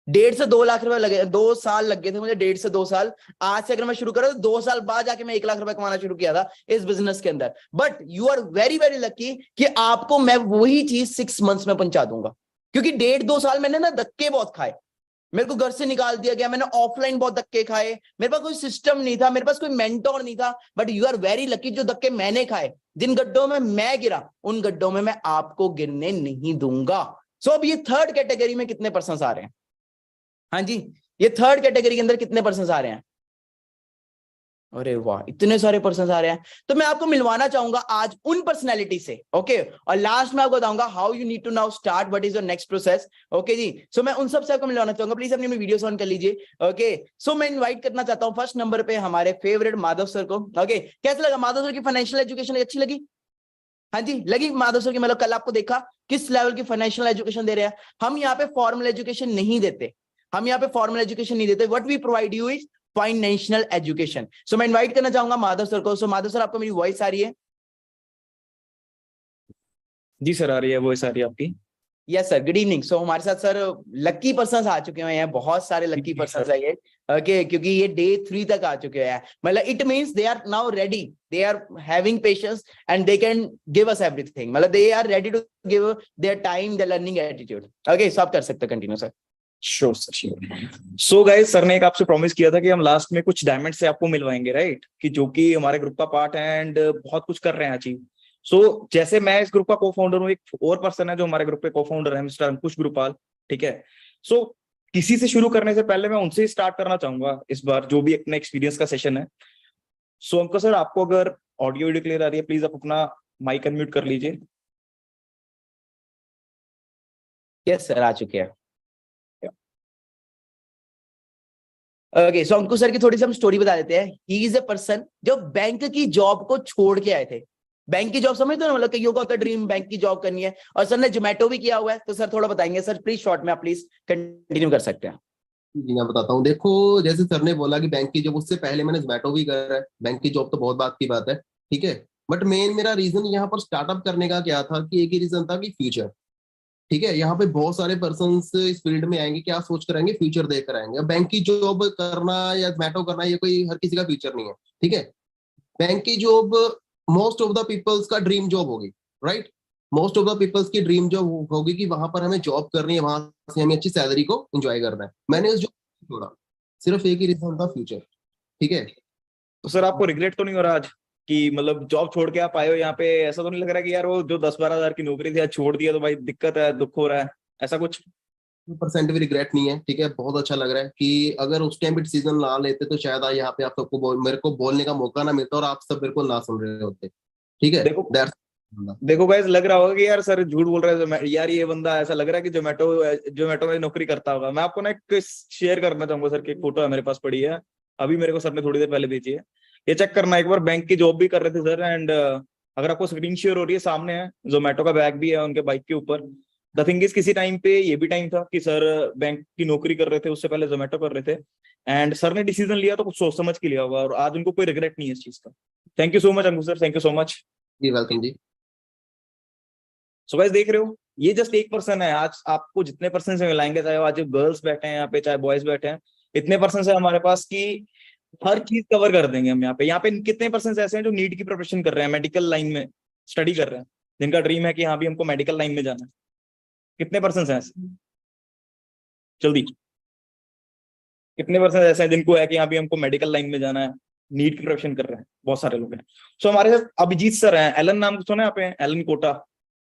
1.5 से 2 लाख रुपए लगे, 2 साल लग गए थे मुझे, 1.5 से 2 साल। आज से अगर मैं शुरू करा तो 2 साल बाद जाके मैं 1 लाख रुपए कमाना शुरू किया था इस बिजनेस के अंदर। But you are very very lucky कि आपको मैं वही चीज 6 मंथ्स में पहुंचा दूंगा, क्योंकि 1.5-2 साल मैंने ना धक्के बहुत खाए, मेरे को घर से निकाल दिया गया, मैंने ऑफलाइन बहुत धक्के खाए, मेरे पास कोई सिस्टम नहीं था, मेरे पास कोई मेंटोर नहीं था। But you are very lucky, जो धक्के मैंने खाए, जिन गड्ढों में मैं गिरा, उन गड्ढों में मैं आपको गिरने नहीं दूंगा। सो अब ये थर्ड कैटेगरी में कितने पर्सन आ रहे हैं? हाँ जी, ये थर्ड कैटेगरी के अंदर कितने पर्सन आ रहे हैं? अरे वाह, इतने सारे पर्सन आ रहे हैं। तो मैं आपको मिलवाना चाहूंगा आज उन पर्सनैलिटी से, ओके, और लास्ट में आपको बताऊंगा how you need to now start, what is your next process. Okay जी, सो मैं उन सबसे आपको मिलवाना चाहूंगा, प्लीज अपनी वीडियो ऑन कर लीजिए। ओके, सो मैं इनवाइट करना चाहता हूँ फर्स्ट नंबर पे हमारे फेवरेट माधव सर को। ओके, कैसा लगा माधव सर की फाइनेंशियल एजुकेशन? अच्छी लगी? हाँ जी, लगी माधव सर की? मतलब कल आपको देखा किस लेवल की फाइनेंशियल एजुकेशन दे रहे हैं। हम यहाँ पे फॉर्मल एजुकेशन नहीं देते, हम यहाँ पे फॉर्मल एजुकेशन नहीं देते, what we provide you is financial education. So मैं इनवाइट करना चाहूंगा माधव सर को। सो माधव सर, आपको मेरी वॉइस आ रही है? जी सर, आ रही है, वॉइस आ रही है आपकी। Yes sir, good evening. So हमारे साथ सर लक्की पर्सन्स आ चुके हैं, बहुत सारे लक्की पर्सन्स है ये। ओके, क्योंकि ये डे 3 तक आ चुके हैं, मतलब it means they are now ready, they are having patience and they can give us everything, मतलब they are ready to give their time, their learning attitude. Okay, सब कर सकते हैं, continue sir. Sure sir, sure. So guys, sir ने एक आपसे promise किया था कि हम लास्ट में कुछ डायमंड से आपको मिलवाएंगे, राइट? कि जो कि हमारे ग्रुप का पार्ट है एंड बहुत कुछ कर रहे हैं अचीव। सो जैसे मैं इस ग्रुप का को फाउंडर हूँ, एक और पर्सन है जो हमारे ग्रुप के को फाउंडर है, मिस्टर अंकुश गुरुपाल, ठीक है? सो किसी से शुरू करने से पहले मैं उनसे ही स्टार्ट करना चाहूंगा इस बार, जो भी अपने एक्सपीरियंस का सेशन है। सो अंकुश सर, आपको अगर ऑडियो वीडियो क्लियर आ रही है, प्लीज आप अपना माइक अनम्यूट कर लीजिए। यस सर, आ चुके हैं। ओके, सो अंकुश सर की थोड़ी सी हम स्टोरी बता देते हैं। ही इज अ पर्सन जो बैंक की जॉब को छोड़ के आए थे। बैंक की जॉब समझते हो ना, मतलब कईयों का होता है ड्रीम बैंक की जॉब करनी है, और सर ने जोमेटो भी किया हुआ है। तो सर थोड़ा बताएंगे सर, प्लीज शॉर्ट में आप प्लीज कंटिन्यू कर सकते हैं। जी मैं बताता हूँ। देखो, जैसे सर ने बोला कि बैंक की जॉब, उससे पहले मैंने जोमेटो भी करा है। बैंक की जॉब तो बहुत बात की बात है, ठीक है। बट मेन मेरा रीजन यहाँ पर स्टार्टअप करने का क्या था कि एक ही रीजन था कि फ्यूचर। ठीक है, यहाँ पे बहुत सारे पर्सन इस फील्ड में आएंगे, क्या सोच कर आएंगे, फ्यूचर देख कर आएंगे। अब बैंक की जॉब करना या जोमेटो करना, ये कोई हर किसी का फ्यूचर नहीं है, ठीक है। बैंक की job most of the peoples का ड्रीम जॉब होगी, right. Most of the peoples की ड्रीम जॉब होगी कि वहां पर हमें जॉब करनी है, वहां से हमें अच्छी सैलरी को एंजॉय करना है। मैंने उस जॉब छोड़ा, सिर्फ एक ही रीजन था, फ्यूचर, ठीक है। तो सर आपको रिग्रेट तो नहीं हो रहा आज कि मतलब जॉब छोड़ के आप आए हो यहाँ पे? ऐसा तो नहीं लग रहा कि यार वो जो 10-12 हजार की नौकरी थी आज छोड़ दिया तो भाई दिक्कत है, दुख हो रहा है, ऐसा कुछ? 2% भी रिग्रेट नहीं है, ठीक है। बहुत अच्छा लग रहा है कि अगर उस टाइम पे डिसीजन ना लेते तो शायद आज यहाँ पे आप सबको मेरे को बोलने का मौका ना मिलता और आप सब मेरे को ना सुन रहे होते, ठीक है। देखो, देखो गाइस, लग रहा होगा कि यार सर झूठ बोल रहे हैं यार, ये बंदा ऐसा लग रहा है कि जोमेटो जोमेटो में नौकरी करता होगा। मैं आपको ना एक शेयर करना चाहूंगा सर की, एक फोटो है मेरे पास पड़ी है, अभी मेरे को सर ने थोड़ी देर पहले भेजी है। ये चेक करना एक बार, बैंक की जॉब भी कर रहे थे सर एंड अगर आपको स्क्रीन शेयर हो रही है, सामने है जोमेटो का बैग भी है उनके बाइक के ऊपर। द थिंग इज, किसी टाइम पे ये भी टाइम था कि सर बैंक की नौकरी कर रहे थे, उससे पहले जोमेटो कर रहे थे एंड सर ने डिसीजन लिया तो कुछ सोच समझ के लिया होगा और आज उनको कोई रिग्रेट नहीं है इस चीज का। Thank you so much Ankush sir, thank you so much. जी वेलकम जी। सो गाइस, देख रहे हो, ये जस्ट एक पर्सन है। आज आपको जितने पर्सन से मिलाएंगे, चाहे आज गर्ल्स बैठे हैं यहाँ पे, चाहे बॉयज बैठे हैं, इतने पर्सन है हमारे पास कि हर चीज कवर कर देंगे हम यहाँ पे। यहाँ पे कितने पर्सन ऐसे हैं जो नीट की प्रिपरेशन कर रहे हैं, मेडिकल लाइन में स्टडी कर रहे हैं, जिनका ड्रीम है कि हाँ भी हमको मेडिकल लाइन में जाना है? कितने पर्सन हैं ऐसे? जल्दी, कितने पर्सन ऐसे हैं जिनको है कि यहाँ भी हमको मेडिकल लाइन में जाना है, नीट की प्रिपरेशन कर रहे हैं? बहुत सारे लोग हैं। सो हमारे साथ अभिजीत सर हैं, एलन नाम सुना है आपने? एलन कोटा,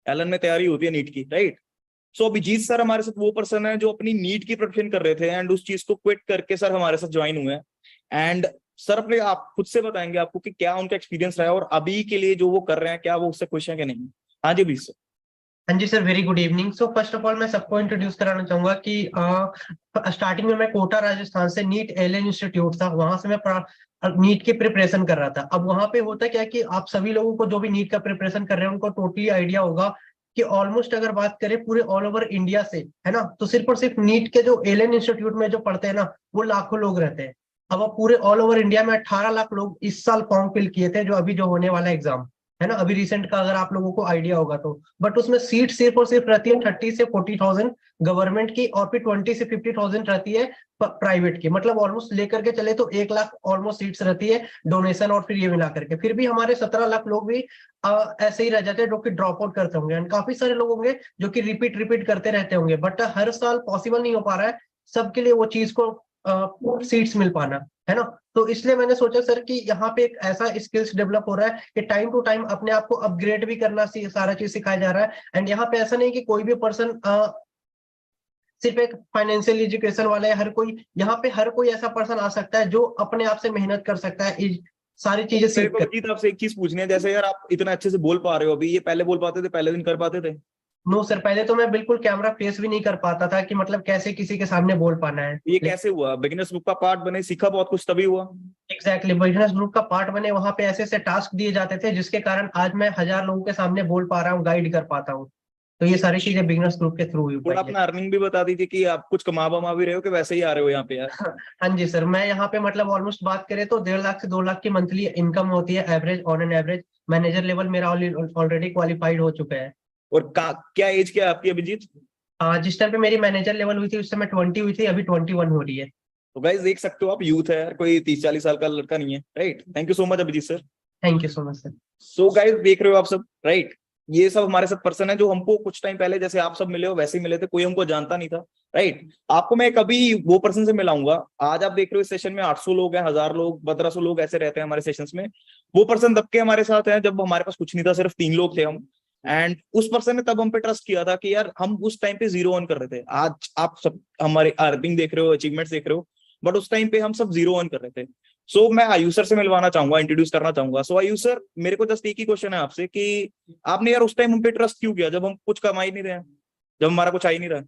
एलन में तैयारी होती है नीट की, राइट? सो अभिजीत सर हमारे साथ वो पर्सन है जो अपनी नीट की प्रिपरेशन कर रहे थे एंड उस चीज को क्विट करके सर हमारे साथ ज्वाइन हुए हैं। एंड सर अपने आप खुद से बताएंगे आपको कि क्या उनका एक्सपीरियंस रहा है और अभी के लिए जो वो कर रहे हैं, क्या वो उससे खुश है कि नहीं। हाँ जी प्लीज सर। हाँ जी sir, very good evening. So first of all मैं सबको इंट्रोड्यूस कराना चाहूंगा कि स्टार्टिंग में मैं कोटा राजस्थान से नीट एलन इंस्टीट्यूट था, वहां से मैं नीट की प्रिपरेशन कर रहा था। अब वहां पे होता क्या है कि आप सभी लोगों को जो भी नीट का प्रिपरेशन कर रहे हैं उनको टोटली आइडिया होगा कि ऑलमोस्ट अगर बात करें पूरे ऑल ओवर इंडिया से, है ना, तो सिर्फ और सिर्फ नीट के जो एलन इंस्टीट्यूट में जो पढ़ते हैं ना, वो लाखों लोग रहते हैं। अब पूरे ऑल ओवर इंडिया में 18 लाख लोग इस साल फॉर्म फिल किए थे, जो अभी जो होने वाला एग्जाम है ना, अभी रिसेंट का अगर आप लोगों को आइडिया होगा तो। बट उसमें सीट सिर्फ और सिर्फ रहती है 30 से 40,000 गवर्नमेंट की, और फिर 20 से 50,000 रहती है प्राइवेट की। मतलब ऑलमोस्ट लेकर के चले तो 1 लाख ऑलमोस्ट सीट्स रहती है डोनेशन और फिर ये मिला करके। फिर भी हमारे 17 लाख लोग भी ऐसे ही रह जाते हैं जो कि ड्रॉप आउट करते होंगे, एंड काफी सारे लोग होंगे जो कि रिपीट रिपीट करते रहते होंगे। बट हर साल पॉसिबल नहीं हो पा रहा है सबके लिए वो चीज को सीट्स मिल पाना, है ना। तो इसलिए मैंने सोचा सर कि यहाँ पे एक ऐसा स्किल्स डेवलप हो रहा है कि टाइम टू टाइम अपने आप को अपग्रेड भी करना, सारा चीज सिखाया जा रहा है। एंड यहाँ पे ऐसा नहीं कि कोई भी पर्सन सिर्फ एक फाइनेंशियल एजुकेशन वाला है, हर कोई यहाँ पे हर कोई ऐसा पर्सन आ सकता है जो अपने आप से मेहनत कर सकता है, सारी चीजें मेरे सीख को कर। अभिजीत आपसे एक चीज पूछनी है, जैसे यार आप इतना अच्छे से बोल पा रहे हो, अभी ये पहले बोल पाते थे, पहले दिन कर पाते थे? नो सर, पहले तो मैं बिल्कुल कैमरा फेस भी नहीं कर पाता था कि मतलब कैसे किसी के सामने बोल पाना है। ये कैसे हुआ? बिगिनर्स ग्रुप का पार्ट बने, सीखा बहुत कुछ तभी हुआ? एग्जैक्टली, बिजनेस ग्रुप का पार्ट बने, वहां पे ऐसे ऐसे टास्क दिए जाते थे जिसके कारण आज मैं 1000 लोगों के सामने बोल पा रहा हूँ, गाइड कर पाता हूँ। तो ये सारी चीजें बिजनेस ग्रुप के थ्रू हुई थोड़ा पाई है। अपना अर्निंग भी बता दीजिए कि आप कुछ कमा बमा भी रहे हो कि वैसे ही आ रहे हो यहाँ पे यार? हाँ जी सर, मैं यहाँ पे मतलब ऑलमोस्ट बात करें तो 1.5 लाख से 2 लाख की मंथली इनकम होती है average, on an average. Manager level मेरा ऑलरेडी क्वालिफाइड हो चुका है। और क्या एज क्या है आपकी अभिजीत? जिस टाइम पे मेरी मैनेजर लेवल हुई थी उस समय 20 हुई थी, अभी 21 हो रही है। तो गाइस देख सकते हो आप, यूथ है यार, कोई 30-40 साल का लड़का नहीं है, right. Thank you so much Abhijeet sir. Thank you so much sir. So guys देख रहे हो आप सब, राइट। ये सब हमारे साथ पर्सन है जो हमको कुछ टाइम पहले जैसे आप सब मिले हो वैसे ही मिले थे, कोई हमको जानता नहीं था, राइट। आपको मैं कभी वो पर्सन से मिलाऊंगा। आज आप देख रहे हो इस सेशन में 800 लोग हैं, 1000 लोग, 1500 लोग ऐसे रहते हैं हमारे सेशंस में। वो पर्सन तब के हमारे साथ है जब हमारे पास कुछ नहीं था, सिर्फ 3 लोग थे हम। एंड उस पर्सन ने तब हम पे ट्रस्ट किया था कि यार हम उस टाइम पे 0 ऑन कर रहे थे। आज आप सब हमारे अर्निंग देख रहे हो, अचीवमेंट्स देख रहे हो, बट उस टाइम पे हम सब 0 ऑन कर रहे थे। सो मैं आयुष सर से मिलवाना चाहूंगा, इंट्रोड्यूस करना चाहूंगा। सो आयुष सर, मेरे को जस्ट एक ही क्वेश्चन है आपसे कि आपने यार उस टाइम हम पे ट्रस्ट क्यों किया जब हम कुछ कमा ही नहीं रहे हैं, जब हमारा कुछ आ ही नहीं रहा है?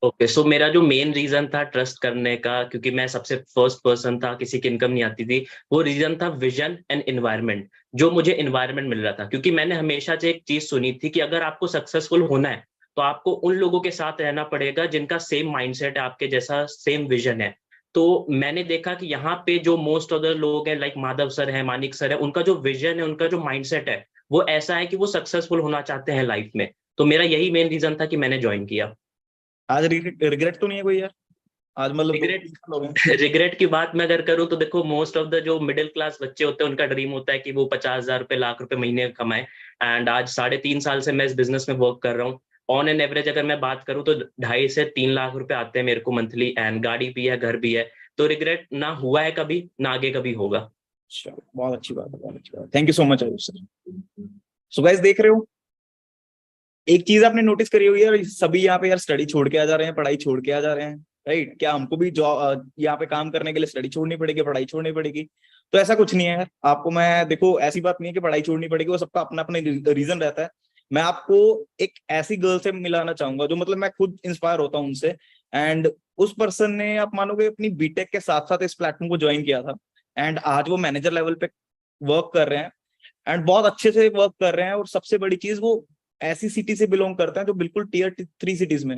ओके, सो मेरा जो मेन रीजन था ट्रस्ट करने का, क्योंकि मैं सबसे फर्स्ट पर्सन था, किसी की इनकम नहीं आती थी, वो रीजन था विजन एंड एनवायरनमेंट। जो मुझे एनवायरनमेंट मिल रहा था, क्योंकि मैंने हमेशा से एक चीज सुनी थी कि अगर आपको सक्सेसफुल होना है तो आपको उन लोगों के साथ रहना पड़ेगा जिनका सेम माइंडसेट है, आपके जैसा सेम विजन है। तो मैंने देखा कि यहाँ पे जो मोस्ट ऑफ द लोग हैं, लाइक माधव सर है, मानिक सर है, उनका जो विजन है, उनका जो माइंडसेट है, वो ऐसा है कि वो सक्सेसफुल होना चाहते हैं लाइफ में। तो मेरा यही मेन रीजन था कि मैंने ज्वाइन किया। आज रिग्रेट तो नहीं है कोई यार? आज मतलब रिग्रेट की बात मैं अगर करूं तो देखो, मोस्ट ऑफ द जो मिडिल क्लास बच्चे होते हैं उनका ड्रीम होता है कि वो 50,000 रुपए, लाख रुपए महीने कमाए। एंड आज 3.5 साल से मैं इस बिजनेस में वर्क कर रहा हूँ। ऑन एन एवरेज अगर मैं बात करूं तो 2.5 से 3 लाख रुपए आते हैं मेरे को मंथली, एंड गाड़ी भी है, घर भी है। तो रिग्रेट ना हुआ है कभी, ना आगे कभी होगा। अच्छा, बहुत अच्छी बात है, बहुत अच्छी बात। Thank you so much Ayush sir. So guys देख रहे हो, एक चीज आपने नोटिस करी होगी यार, सभी यहाँ पे यार स्टडी छोड़ के आ जा रहे हैं, पढ़ाई छोड़ के आ जा रहे हैं, राइट। क्या हमको भी जॉब यहाँ पे काम करने के लिए स्टडी छोड़नी पड़ेगी, पढ़ाई छोड़नी पड़ेगी? तो ऐसा कुछ नहीं है यार। आपको मैं देखो, ऐसी बात नहीं है कि पढ़ाई छोड़नी पड़ेगी, वो सबका अपना अपना रीजन रहता है। मैं आपको एक ऐसी गर्ल से मिलाना चाहूंगा जो मतलब मैं खुद इंस्पायर होता हूँ उनसे। एंड उस पर्सन ने, आप मानोगे, अपनी बीटेक के साथ साथ इस प्लेटफॉर्म को ज्वाइन किया था। एंड आज वो मैनेजर लेवल पे वर्क कर रहे हैं, एंड बहुत अच्छे से वर्क कर रहे हैं। और सबसे बड़ी चीज, वो ऐसी सिटी से बिलोंग करते हैं जो बिल्कुल टियर 3 सिटीज में,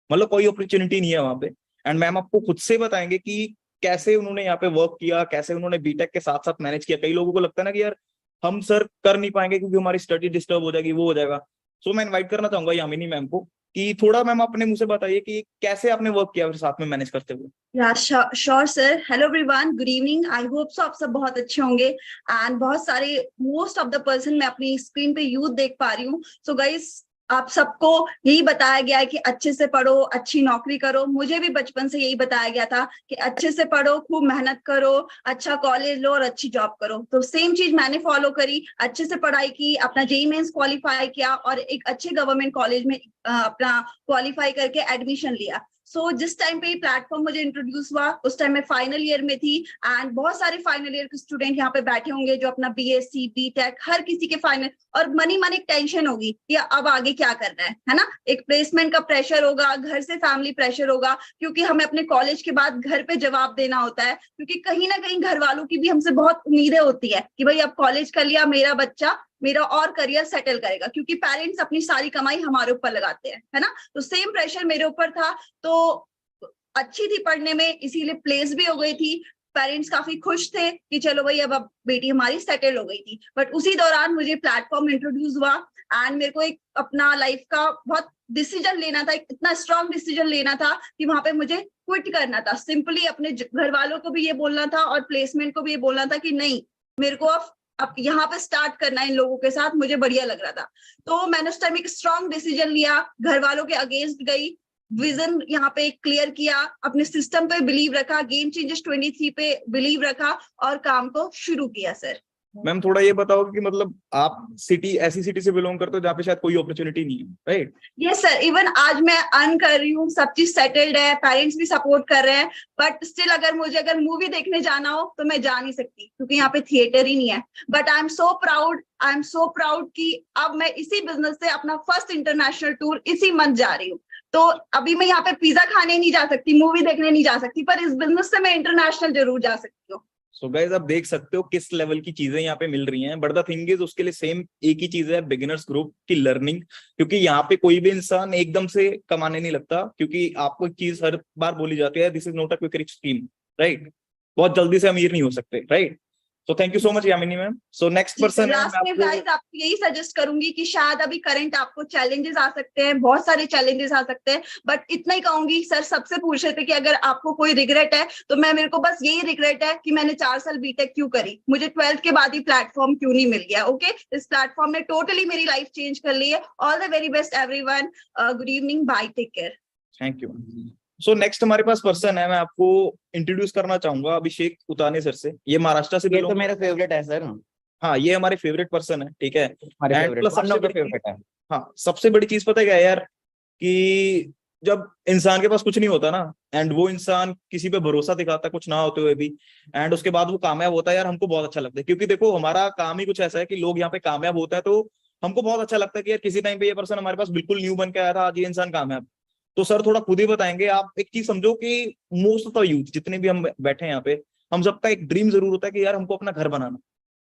मतलब कोई अपॉर्चुनिटी नहीं है वहां पे। एंड मैम आपको खुद से बताएंगे कि कैसे उन्होंने यहाँ पे वर्क किया, कैसे उन्होंने बीटेक के साथ साथ मैनेज किया। कई लोगों को लगता है ना कि यार हम सर कर नहीं पाएंगे क्योंकि हमारी स्टडी डिस्टर्ब हो जाएगी, वो हो जाएगा। सो मैं इनवाइट करना चाहूंगा यामिनी मैम को कि थोड़ा मैम अपने मुंह से बताइए कि कैसे आपने वर्क किया फिर साथ में मैनेज करते हुए। या sure sir. Hello everyone, good evening. I hope so आप सब बहुत अच्छे होंगे। एंड बहुत सारे मोस्ट ऑफ द पर्सन मैं अपनी स्क्रीन पे यूथ देख पा रही हूँ। सो गाइस, आप सबको यही बताया गया है कि अच्छे से पढ़ो, अच्छी नौकरी करो। मुझे भी बचपन से यही बताया गया था कि अच्छे से पढ़ो, खूब मेहनत करो, अच्छा कॉलेज लो और अच्छी जॉब करो। तो सेम चीज मैंने फॉलो करी, अच्छे से पढ़ाई की, अपना जेईई मेंस क्वालिफाई किया और एक अच्छे गवर्नमेंट कॉलेज में अपना क्वालिफाई करके एडमिशन लिया। सो जिस टाइम पे ये प्लेटफॉर्म मुझे इंट्रोड्यूस हुआ उस टाइम मैं फाइनल ईयर में थी। एंड बहुत सारे फाइनल ईयर के स्टूडेंट यहाँ पे बैठे होंगे जो अपना बीएससी, बीटेक, हर किसी के फाइनल, और मन एक टेंशन होगी कि अब आगे क्या करना है ना। एक प्लेसमेंट का प्रेशर होगा, घर से फैमिली प्रेशर होगा, क्योंकि हमें अपने कॉलेज के बाद घर पे जवाब देना होता है, क्योंकि कहीं ना कहीं घर वालों की भी हमसे बहुत उम्मीदें होती है कि भाई अब कॉलेज कर लिया, मेरा बच्चा मेरा और करियर सेटल करेगा, क्योंकि पेरेंट्स अपनी सारी कमाई हमारे ऊपर लगाते हैं, है ना। तो सेम प्रेशर मेरे ऊपर था। तो अच्छी थी पढ़ने में, इसीलिए प्लेस भी हो गई थी। पेरेंट्स काफी खुश थे कि चलो भाई अब बेटी हमारी सेटल हो गई थी। बट उसी दौरान मुझे प्लेटफॉर्म इंट्रोड्यूस हुआ एंड मेरे को एक अपना लाइफ का बहुत डिसीजन लेना था, एक इतना स्ट्रॉन्ग डिसीजन लेना था कि वहां पे मुझे क्विट करना था। सिंपली अपने घर वालों को भी ये बोलना था और प्लेसमेंट को भी ये बोलना था कि नहीं, मेरे को अब यहाँ पे स्टार्ट करना है इन लोगों के साथ, मुझे बढ़िया लग रहा था। तो मैंने उस टाइम एक स्ट्रॉन्ग डिसीजन लिया, घर वालों के अगेंस्ट गई, विजन यहाँ पे क्लियर किया, अपने सिस्टम पे बिलीव रखा, गेम चेंजर्स 23 पे बिलीव रखा और काम को शुरू किया। सर मैम थोड़ा ये बताओ कि मतलब आप ऐसी सिटी से बिलोंग करते हो जहाँ पे शायद कोई अपॉर्चुनिटी नहीं है, राइट? यस सर, इवन आज मैं अर्न कर रही हूँ, सब चीज सेटल्ड है, पेरेंट्स भी सपोर्ट कर रहे हैं, बट स्टिल अगर मूवी देखने जाना हो तो मैं जा नहीं सकती क्योंकि यहाँ पे थिएटर ही नहीं है। But I am so proud कि अब मैं इसी बिजनेस से अपना फर्स्ट इंटरनेशनल टूर इसी मंथ जा रही हूँ। तो अभी मैं यहाँ पे पिज्जा खाने नहीं जा सकती, मूवी देखने नहीं जा सकती, पर इस बिजनेस से मैं इंटरनेशनल जरूर जा सकती हूँ। सो गाइस, आप देख सकते हो किस लेवल की चीजें यहाँ पे मिल रही हैं। बट द थिंग इज, उसके लिए सेम एक ही चीज है, बिगिनर्स ग्रुप की लर्निंग। क्योंकि यहाँ पे कोई भी इंसान एकदम से कमाने नहीं लगता, क्योंकि आपको एक चीज हर बार बोली जाती है, this is not a quick rich scheme, right? बहुत जल्दी से अमीर नहीं हो सकते, right? So thank you so much, Yamini ma'am. So next person है, लास्ट मैं में आपको- गाइस आपको यही सजेस्ट करूंगी कि शायद अभी करंट आपको चैलेंजेस आ सकते हैं, बहुत सारे चैलेंजेस आ सकते हैं, बट इतना ही कहूंगी, सर सबसे पूछ रहे थे कि अगर आपको कोई रिग्रेट है तो मेरे को बस यही रिग्रेट है कि मैंने 4 साल बीटेक क्यों करी, मुझे 12th के बाद ही प्लेटफॉर्म क्यों नहीं मिल गया। ओके, इस प्लेटफॉर्म ने टोटली मेरी लाइफ चेंज कर ली है। All the very best everyone, good evening, bye, take care. Thank you. So next हमारे पास पर्सन है, मैं आपको इंट्रोड्यूस करना चाहूंगा अभिषेक उताने सर से। ये महाराष्ट्र से ये तो belong- मेरा फेवरेट है सर, हाँ, ये हमारे फेवरेट पर्सन है, ठीक है। हमारे And फेवरेट, plus वन सबसे ऑफ द बड़ी चीज- फेवरेट है। हाँ, सबसे बड़ी चीज पता है क्या है यार, कि जब इंसान के पास कुछ नहीं होता ना, एंड वो इंसान किसी पे भरोसा दिखाता है कुछ ना होते हुए भी, एंड उसके बाद वो कामयाब होता है यार, हमको बहुत अच्छा लगता है। क्योंकि देखो हमारा काम ही कुछ ऐसा है कि लोग यहाँ पे कामयाब होता है, तो हमको बहुत अच्छा लगता है कि यार किसी टाइम पे ये पर्सन हमारे पास बिल्कुल न्यू बन के आया था, आज ये इंसान कामयाब। तो सर थोड़ा खुद ही बताएंगे। आप एक चीज समझो कि मोस्ट ऑफ द यूथ जितने भी हम बैठे हैं यहाँ पे, हम सबका एक ड्रीम जरूर होता है कि यार हमको अपना घर बनाना,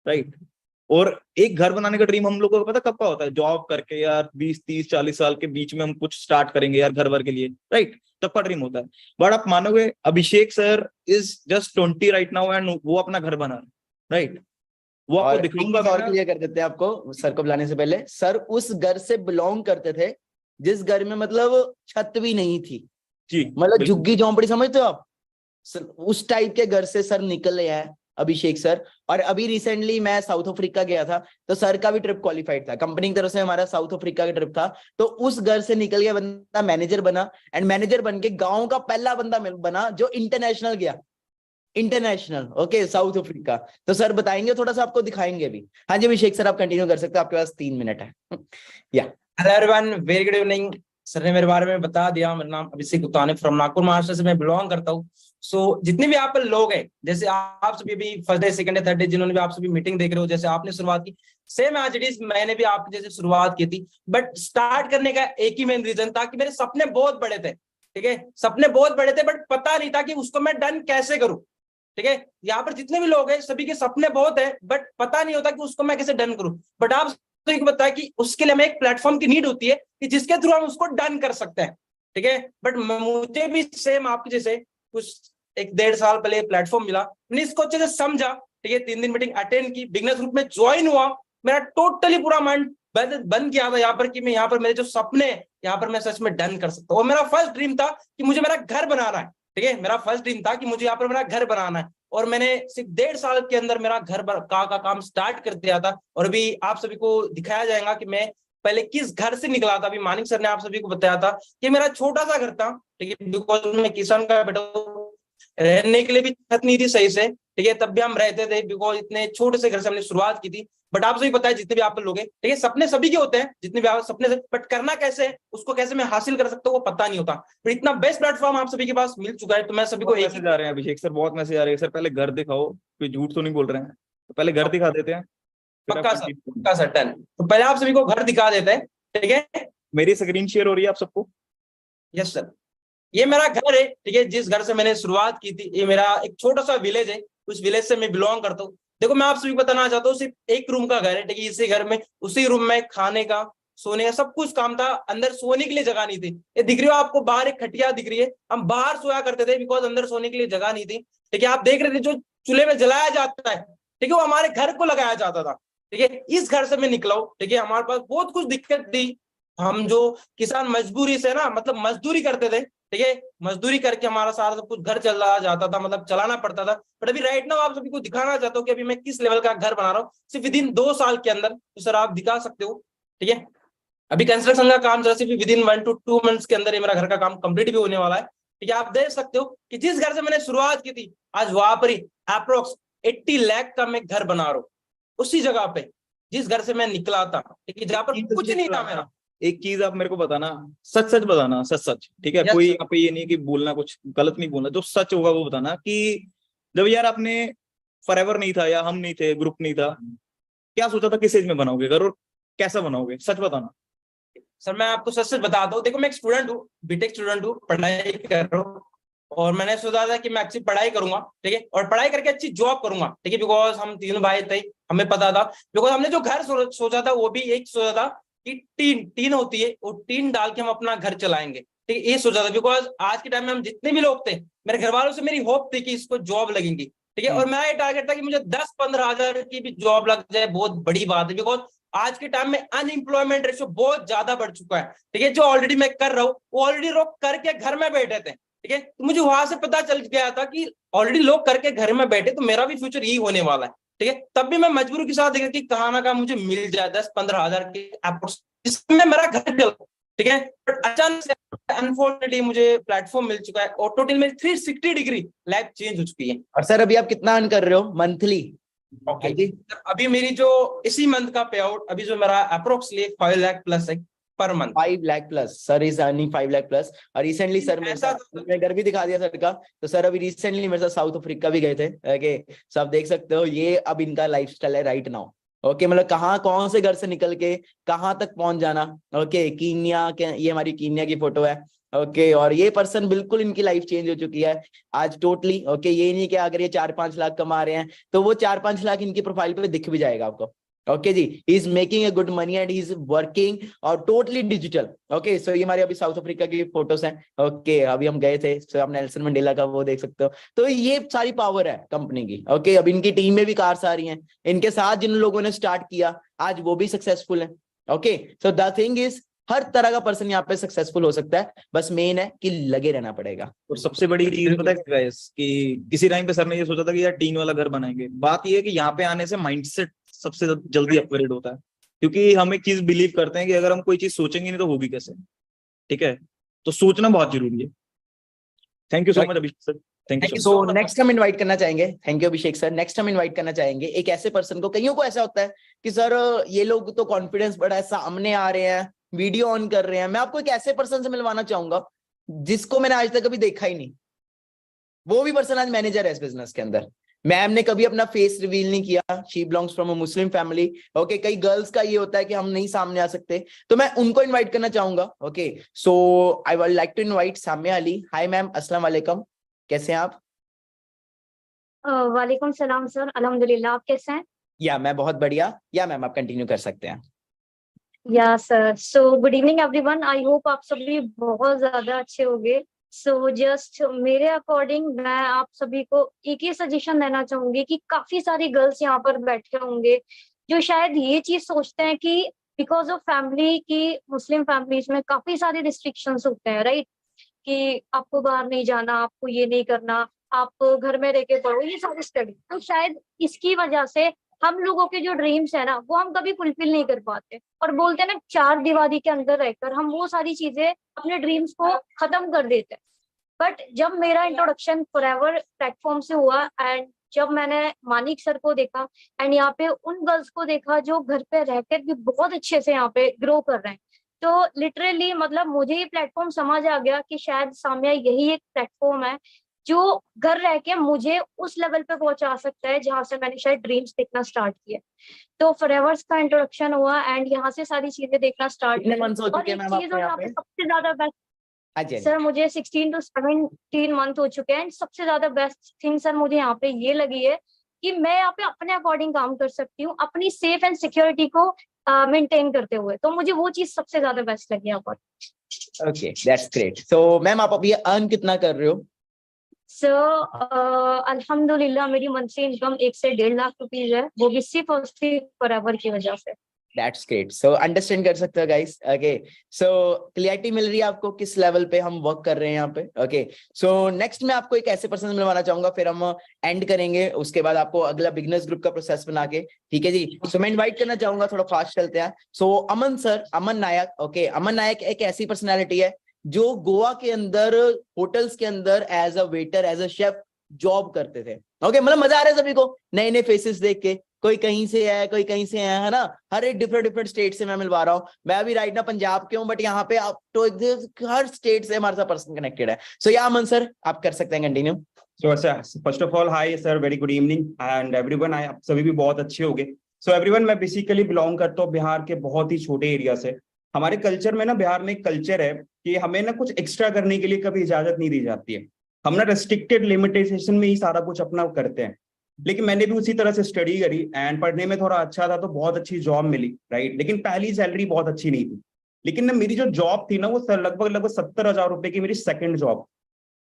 राइट। और एक घर बनाने का ड्रीम हम लोगों को पता कब का होता है, जॉब करके यार 20 30 40 साल के बीच में हम कुछ स्टार्ट करेंगे यार घर भर के लिए, राइट, तब का ड्रीम होता है। बट आप मानोगे Abhishek sir is just 20 right now and वो अपना घर बना रहे, राइट। वो आपको और दिखाऊंगा और मैं। क्लियर कर देते हैं आपको सर को बुलाने से पहले, सर उस घर से बिलोंग करते थे जिस घर में मतलब छत भी नहीं थी, जी, मतलब बिल्कुल। झुग्गी झोंपड़ी, समझते हो आप सर, उस टाइप के घर से सर निकले हैं अभिषेक सर। और अभी रिसेंटली मैं साउथ अफ्रीका गया था, तो सर का भी ट्रिप क्वालिफाइड था, कंपनी की तरफ से हमारा साउथ अफ्रीका का ट्रिप था। तो उस घर से निकल के बंदा मैनेजर बना, एंड मैनेजर बन के गांव का पहला बंदा बना जो इंटरनेशनल गया, इंटरनेशनल, ओके, साउथ अफ्रीका। तो सर बताएंगे, थोड़ा सा आपको दिखाएंगे भी। हाँ जी अभिषेक सर, आप कंटिन्यू कर सकते हैं, आपके पास 3 मिनट है। Hello everyone, very good evening. Sir ने मेरे बारे में बता दिया, मेरा नाम अभिषेक उताने फ्रॉम नागपुर महाराष्ट्र से मैं बिलोंग करता हूँ। सो जितने भी आप लोग हैं, जैसे आप सभी भी first day second day third day जिन्होंने भी आप सभी मीटिंग देख रहे हो, जैसे आपने शुरुआत की, सेम आज इट इज मैंने भी आपकी जैसे शुरुआत की थी। बट स्टार्ट करने का एक ही मेन रीजन था कि मेरे सपने बहुत बड़े थे, ठीक है, सपने बहुत बड़े थे, बट पता नहीं था कि उसको मैं डन कैसे करूं, ठीक है। यहाँ पर जितने भी लोग हैं सभी के सपने बहुत है, बट पता नहीं होता कि उसको मैं कैसे डन करूं। बट आप तो एक बताया कि उसके लिए हमें एक प्लेटफॉर्म की नीड होती है कि जिसके थ्रू हम उसको डन कर सकते हैं, ठीक है। बट मुझे भी सेम आपके जैसे कुछ 1-1.5 साल पहले प्लेटफॉर्म मिला, मैंने इसको अच्छे से समझा, ठीक है, 3 दिन मीटिंग अटेंड की, बिगनर्स ग्रुप में ज्वाइन हुआ, मेरा टोटली पूरा माइंड बन गया था यहाँ पर कि मैं यहाँ पर मेरे जो सपने यहाँ पर मैं सच में डन कर सकता हूँ। और मेरा फर्स्ट ड्रीम था कि मुझे मेरा घर बनाना है, ठीक है, मेरा फर्स्ट ड्रीम था कि मुझे यहाँ पर मेरा घर बनाना है। और मैंने सिर्फ 1.5 साल के अंदर मेरा घर का काम स्टार्ट कर दिया था। और अभी आप सभी को दिखाया जाएगा कि मैं पहले किस घर से निकला था। अभी मानिक सर ने आप सभी को बताया था कि मेरा छोटा सा घर था, ठीक है, बिकॉज मैं किसान का बेटा, रहने के लिए भी छत नहीं थी सही से, ठीक है, तब भी हम रहते थे बिकॉज इतने छोटे से घर से हमने शुरुआत की थी। बट आप सभी पता है जितने भी आप लोग हैं, ठीक है, सपने सभी के होते हैं, जितने भी आप सपने से, बट करना कैसे है, उसको कैसे मैं हासिल कर सकता हूँ वो पता नहीं होता। पर इतना बेस्ट प्लेटफॉर्म आप सभी के पास मिल चुका है, तो मैं सभी को एक ही मैसेज आ रहे हैं अभिषेक सर, बहुत मैसेज आ रहे हैं सर। पहले घर दिखाओ, कोई झूठ तो नहीं बोल रहे हैं, तो पहले घर दिखा देते हैं, फिर पक्का आप सर, continue। पक्का सर, डन। तो पहले आप सभी को घर दिखा देते हैं, ठीक है। मेरी स्क्रीन शेयर हो रही है आप सबको? यस सर, ये मेरा घर है, ठीक है, जिस घर से मैंने शुरुआत की थी। ये मेरा एक छोटा सा विलेज है, उस विलेज से मैं बिलोंग करता हूँ। देखो मैं आप सभी को बताना चाहता हूँ, सिर्फ एक रूम का घर है, ठीक है, इसी घर में, उसी रूम में खाने का, सोने का सब कुछ काम था, अंदर सोने के लिए जगह नहीं थी। ये दिख रही हो आपको बाहर एक खटिया दिख रही है, हम बाहर सोया करते थे बिकॉज अंदर सोने के लिए जगह नहीं थी, ठीक है। आप देख रहे थे जो चूल्हे में जलाया जाता है, ठीक है, वो हमारे घर को लगाया जाता था, ठीक है। इस घर से मैं निकला हूँ, ठीक है, हमारे पास बहुत कुछ दिक्कत थी। हम जो किसान मजबूरी से ना, मतलब मजदूरी करते थे, ठीक है, मजदूरी करके हमारा सारा सब कुछ घर चला जाता था, मतलब चलाना पड़ता था। बट अभी राइट नाउ आप सभी को दिखाना चाहता हूँ कि अभी मैं किस लेवल का घर बना रहा हूँ सिर्फ विदिन 2 साल के अंदर। तो सर आप दिखा सकते हो, ठीक है, अभी कंस्ट्रक्शन का काम चल रहा है, सिर्फ विदिन 1 to 2 मंथ्स के अंदर ये मेरा घर का काम कंप्लीट भी होने वाला है, ठीक है। आप देख सकते हो कि जिस घर से मैंने शुरुआत की थी, आज वहां पर ही अप्रोक्स 80 लाख का मैं घर बना रहा हूँ, उसी जगह पे जिस घर से मैं निकला था, ठीक है, जहाँ पर कुछ नहीं था मेरा। एक चीज आप मेरे को बताना, सच सच बताना, सच सच, ठीक है, Yes, कोई sir. यहाँ पे ये नहीं कि बोलना कुछ गलत नहीं बोलना, जो सच होगा वो बताना। कि जब यार आपने फॉरएवर नहीं था या हम नहीं थे, ग्रुप नहीं था, क्या सोचा था किस एज में बनाओगे घर और कैसा बनाओगे, सच बताना। सर मैं आपको सच सच बताता हूँ, देखो मैं एक स्टूडेंट हूँ, बीटेक स्टूडेंट हूँ, पढ़ाई कर रहा हूँ, और मैंने सोचा था कि मैं अच्छी पढ़ाई करूंगा, ठीक है, और पढ़ाई करके अच्छी जॉब करूंगा, ठीक है, बिकॉज हम 3 भाई थे, हमें पता था, बिकॉज हमने जो घर सोचा था वो भी एक सोचा था कि टीन होती है, वो टीन डाल के हम अपना घर चलाएंगे, ठीक है, ये सोचा था। बिकॉज आज के टाइम में हम जितने भी लोग थे, मेरे घर वालों से मेरी होप थी कि इसको जॉब लगेंगी, ठीक है। और मेरा ये टारगेट था कि मुझे 10-15 हजार की भी जॉब लग जाए, बहुत बड़ी बात है, बिकॉज आज के टाइम में अनएम्प्लॉयमेंट रेशियो बहुत ज्यादा बढ़ चुका है। ठीक है, जो ऑलरेडी मैं कर रहा हूँ वो ऑलरेडी लोग करके घर में बैठे थे। ठीक है, तो मुझे वहां से पता चल गया था कि ऑलरेडी लोग करके घर में बैठे, तो मेरा भी फ्यूचर यही होने वाला है। ठीक है, तब भी मैं मजबूरी के साथ देखा कि कहाँ ना कहाँ मुझे मिल जाए 10-15 हजार के अप्रोक्स, जिसमें मेरा घर चल। ठीक है, बट अचानक से अनफॉर्चुनेटली मुझे प्लेटफॉर्म मिल चुका है और टोटल मेरी 360 डिग्री लाइफ चेंज हो चुकी है। और सर अभी आप कितना अर्न कर रहे हो मंथली? ओके जी, अभी मेरी जो इसी मंथ का पे आउट अभी जो मेरा अप्रोक्सली 5 लाख प्लस है per month. 5 lakh plus, sir is earning 5 lakh plus. और रिसेंटली सर मैं घर भी दिखा दिया सर का, तो सर अभी रिसेंटली मेरे साथ साउथ अफ्रीका भी गए थे। ओके, सो आप देख सकते हो ये अब इनका लाइफस्टाइल है राइट नाउ। ओके, मतलब कहाँ कौन से घर से निकल के कहाँ तक पहुंच जाना। ओके, कीनिया के, ये हमारी कीनिया की फोटो है। ओके, और ये पर्सन बिल्कुल इनकी लाइफ चेंज हो चुकी है आज टोटली। ओके, ये नहीं कि अगर ये 4-5 लाख कमा रहे हैं तो वो 4-5 लाख इनकी प्रोफाइल पे दिख भी जाएगा आपको। ओके जी, he is making a good money and he is working और टोटली डिजिटल। ओके, सो ये हमारे अभी साउथ अफ्रीका की फोटोज हैं। ओके, अभी हम गए थे, सो आप नेल्सन मंडेला का वो देख सकते हो। तो ये सारी पावर है कंपनी की। ओके, अब इनकी टीम में भी कार्स आ रही हैं, इनके साथ जिन लोगों ने स्टार्ट किया आज वो भी सक्सेसफुल है। Okay, so the thing is हर तरह का पर्सन यहाँ पे सक्सेसफुल हो सकता है, बस मेन है कि लगे रहना पड़ेगा। और सबसे बड़ी चीज पता है गाइस कि किसी टाइम पे सर ने ये सोचा था कि यार टीन वाला घर बनाएंगे। बात ये है कि यहाँ पे आने से माइंडसेट सबसे जल्दी अपग्रेड होता है, क्योंकि हम एक चीज बिलीव करते हैं कि अगर हम कोई चीज सोचेंगे नहीं तो होगी कैसे। ठीक है, तो सोचना बहुत जरूरी है। Thank you so much Abhishek sir, thank you so next हम इनवाइट करना चाहेंगे, thank you Abhishek sir. Next हम इनवाइट करना चाहेंगे एक ऐसे पर्सन को, कईयों को ऐसा होता है कि सर ये लोग तो कॉन्फिडेंस बड़ा है, सामने आ रहे हैं, वीडियो ऑन कर रहे हैं। मैं आपको एक ऐसे पर्सन से मिलवाना चाहूंगा जिसको मैंने आज तक कभी देखा ही नहीं। वो भी पर्सन आज मैनेजर है इस बिजनेस के अंदर। मैम ने कभी अपना फेस रिवील नहीं किया, she belongs from a Muslim family. Okay, कई गर्ल्स का ये होता है कि हम नहीं सामने आ सकते, तो मैं उनको इनवाइट करना चाहूंगा। Okay, so I would like to invite Samya Ali. Hi ma'am, अस्सलाम वालेकुम, कैसे हैं आप? वालेकुम सलाम सर, अल्हम्दुलिल्लाह, आप कैसे हैं? या मैं बहुत बढ़िया। या मैम आप कंटिन्यू कर सकते हैं। या sir, so good evening everyone, I hope आप सभी बहुत ज्यादा अच्छे होंगे। सो जस्ट मेरे अकॉर्डिंग मैं आप सभी को एक ही सजेशन देना चाहूंगी कि काफी सारी गर्ल्स यहाँ पर बैठे होंगे जो शायद ये चीज सोचते हैं कि बिकॉज ऑफ फैमिली की, मुस्लिम फैमिलीज में काफी सारे रिस्ट्रिक्शंस होते हैं, राइट, कि आपको बाहर नहीं जाना, आपको ये नहीं करना, आप घर में रह के पढ़ो, ये सारी स्टडी। तो शायद इसकी वजह से हम लोगों के जो ड्रीम्स है ना वो हम कभी फुलफिल नहीं कर पाते, और बोलते हैं ना 4 दीवारी के अंदर रहकर हम वो सारी चीजें, अपने ड्रीम्स को खत्म कर देते हैं। बट जब मेरा इंट्रोडक्शन फॉरएवर प्लेटफॉर्म से हुआ एंड जब मैंने मानिक सर को देखा एंड यहाँ पे उन गर्ल्स को देखा जो घर पे रहकर भी बहुत अच्छे से यहाँ पे ग्रो कर रहे हैं, तो लिटरली मतलब मुझे ये प्लेटफॉर्म समझ आ गया कि शायद सामने यही एक प्लेटफॉर्म है जो घर रह के मुझे उस लेवल पे पहुंचा सकता है जहां से मैंने शायद ड्रीम्स देखना स्टार्ट किया। तो फॉरएवर्स का इंट्रोडक्शन हुआ एंड यहाँ से सारी चीजें देखना स्टार्ट कितने months हो चुके हैं मैम आपको यहाँ पे? सबसे ज्यादा बेस्ट सर मुझे 16 to 17 मंथ हो चुके हैं। सबसे ज्यादा बेस्ट थिंग सर मुझे यहाँ पे ये लगी है कि मैं यहाँ पे अपने अकॉर्डिंग काम कर सकती हूँ, अपनी सेफ एंड सिक्योरिटी को मेंटेन करते हुए। तो मुझे वो चीज सबसे ज्यादा बेस्ट लगी यहाँ पर। Okay, that's great. So ma'am आप अभी अर्न कितना कर रहे हो? अल्हम्दुलिल्लाह मेरी मंथली इनकम 1 से 1.5 लाख रुपीज है, वो भी सिर्फ और सिर्फ फॉरएवर की वजह से। That's great. So अंडरस्टैंड कर सकते हो गाइस। ओके, सो क्लियरिटी मिल रही है आपको किस लेवल पे हम वर्क कर रहे हैं यहाँ पे। ओके, सो नेक्स्ट मैं आपको एक ऐसे पर्सन मिलवाना चाहूंगा, फिर हम एंड करेंगे, उसके बाद आपको अगला बिगनर्स ग्रुप का प्रोसेस बना के, ठीक है जी। सो मैं इनवाइट करना चाहूंगा, थोड़ा फास्ट चलते हैं। सो अमन सर, अमन नायक। ओके, अमन नायक एक ऐसी पर्सनैलिटी है जो गोवा के अंदर होटल्स के अंदर as a waiter, as a chef job करते थे। ओके, मतलब मजा आ रहा है सभी को नए नए फेसेस देख के, कोई कहीं से है, कोई कहीं से है ना, हर एक डिफरेंट स्टेट से मैं मिलवा रहा हूँ। मैं अभी राइट ना पंजाब के हूँ, बट यहाँ पे आप तो हर स्टेट से हमारे साथ पर्सन कनेक्टेड है। सो या अमन सर आप कर सकते हैं continue. So first of all hi sir, very good evening and everyone. आप सभी भी बहुत अच्छे होंगे। सो एवरीवन, मैं बेसिकली बिलोंग करता हूँ बिहार के बहुत ही छोटे एरिया से। हमारे कल्चर में ना, बिहार में एक कल्चर है कि हमें ना कुछ एक्स्ट्रा करने के लिए कभी इजाजत नहीं दी जाती है। हम ना रेस्ट्रिक्टेड लिमिटेशन में ही सारा कुछ अपना करते हैं। लेकिन मैंने भी उसी तरह से स्टडी करी एंड पढ़ने में थोड़ा अच्छा था, तो बहुत अच्छी जॉब मिली, राइट। लेकिन पहली सैलरी बहुत अच्छी नहीं थी। लेकिन ना मेरी जो जॉब थी ना, वो लगभग 70,000 रुपए की मेरी सेकंड जॉब।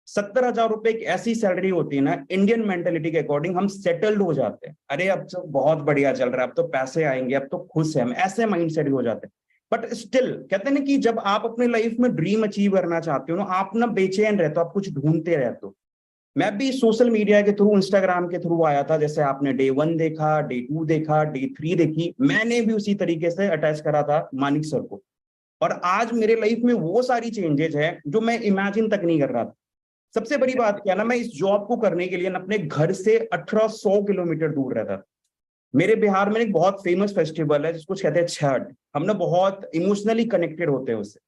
₹70,000 एक ऐसी सैलरी होती है ना, इंडियन मेंटेलिटी के अकॉर्डिंग हम सेटल्ड हो जाते हैं। अरे अब तो बहुत बढ़िया चल रहा है, अब तो पैसे आएंगे, अब तो खुश है हम, ऐसे माइंड सेट हो जाते हैं। बट स्टिल कहते हैं ना कि जब आप अपने लाइफ में ड्रीम अचीव करना चाहते हो ना, आप ना बेचैन रहते हो, आप कुछ ढूंढते रहते हो। मैं भी सोशल मीडिया के थ्रू, इंस्टाग्राम के थ्रू आया था। जैसे आपने Day 1 देखा, Day 2 देखा, Day 3 देखी, मैंने भी उसी तरीके से अटैच करा था मानिक सर को। और आज मेरे लाइफ में वो सारी चेंजेस है जो मैं इमेजिन तक नहीं कर रहा था। सबसे बड़ी बात क्या ना, मैं इस जॉब को करने के लिए अपने घर से 1800 किलोमीटर दूर रहता था। मेरे बिहार में एक बहुत फेमस फेस्टिवल है जिसको कहते हैं छठ। हम ना बहुत इमोशनली कनेक्टेड होते हैं उससे।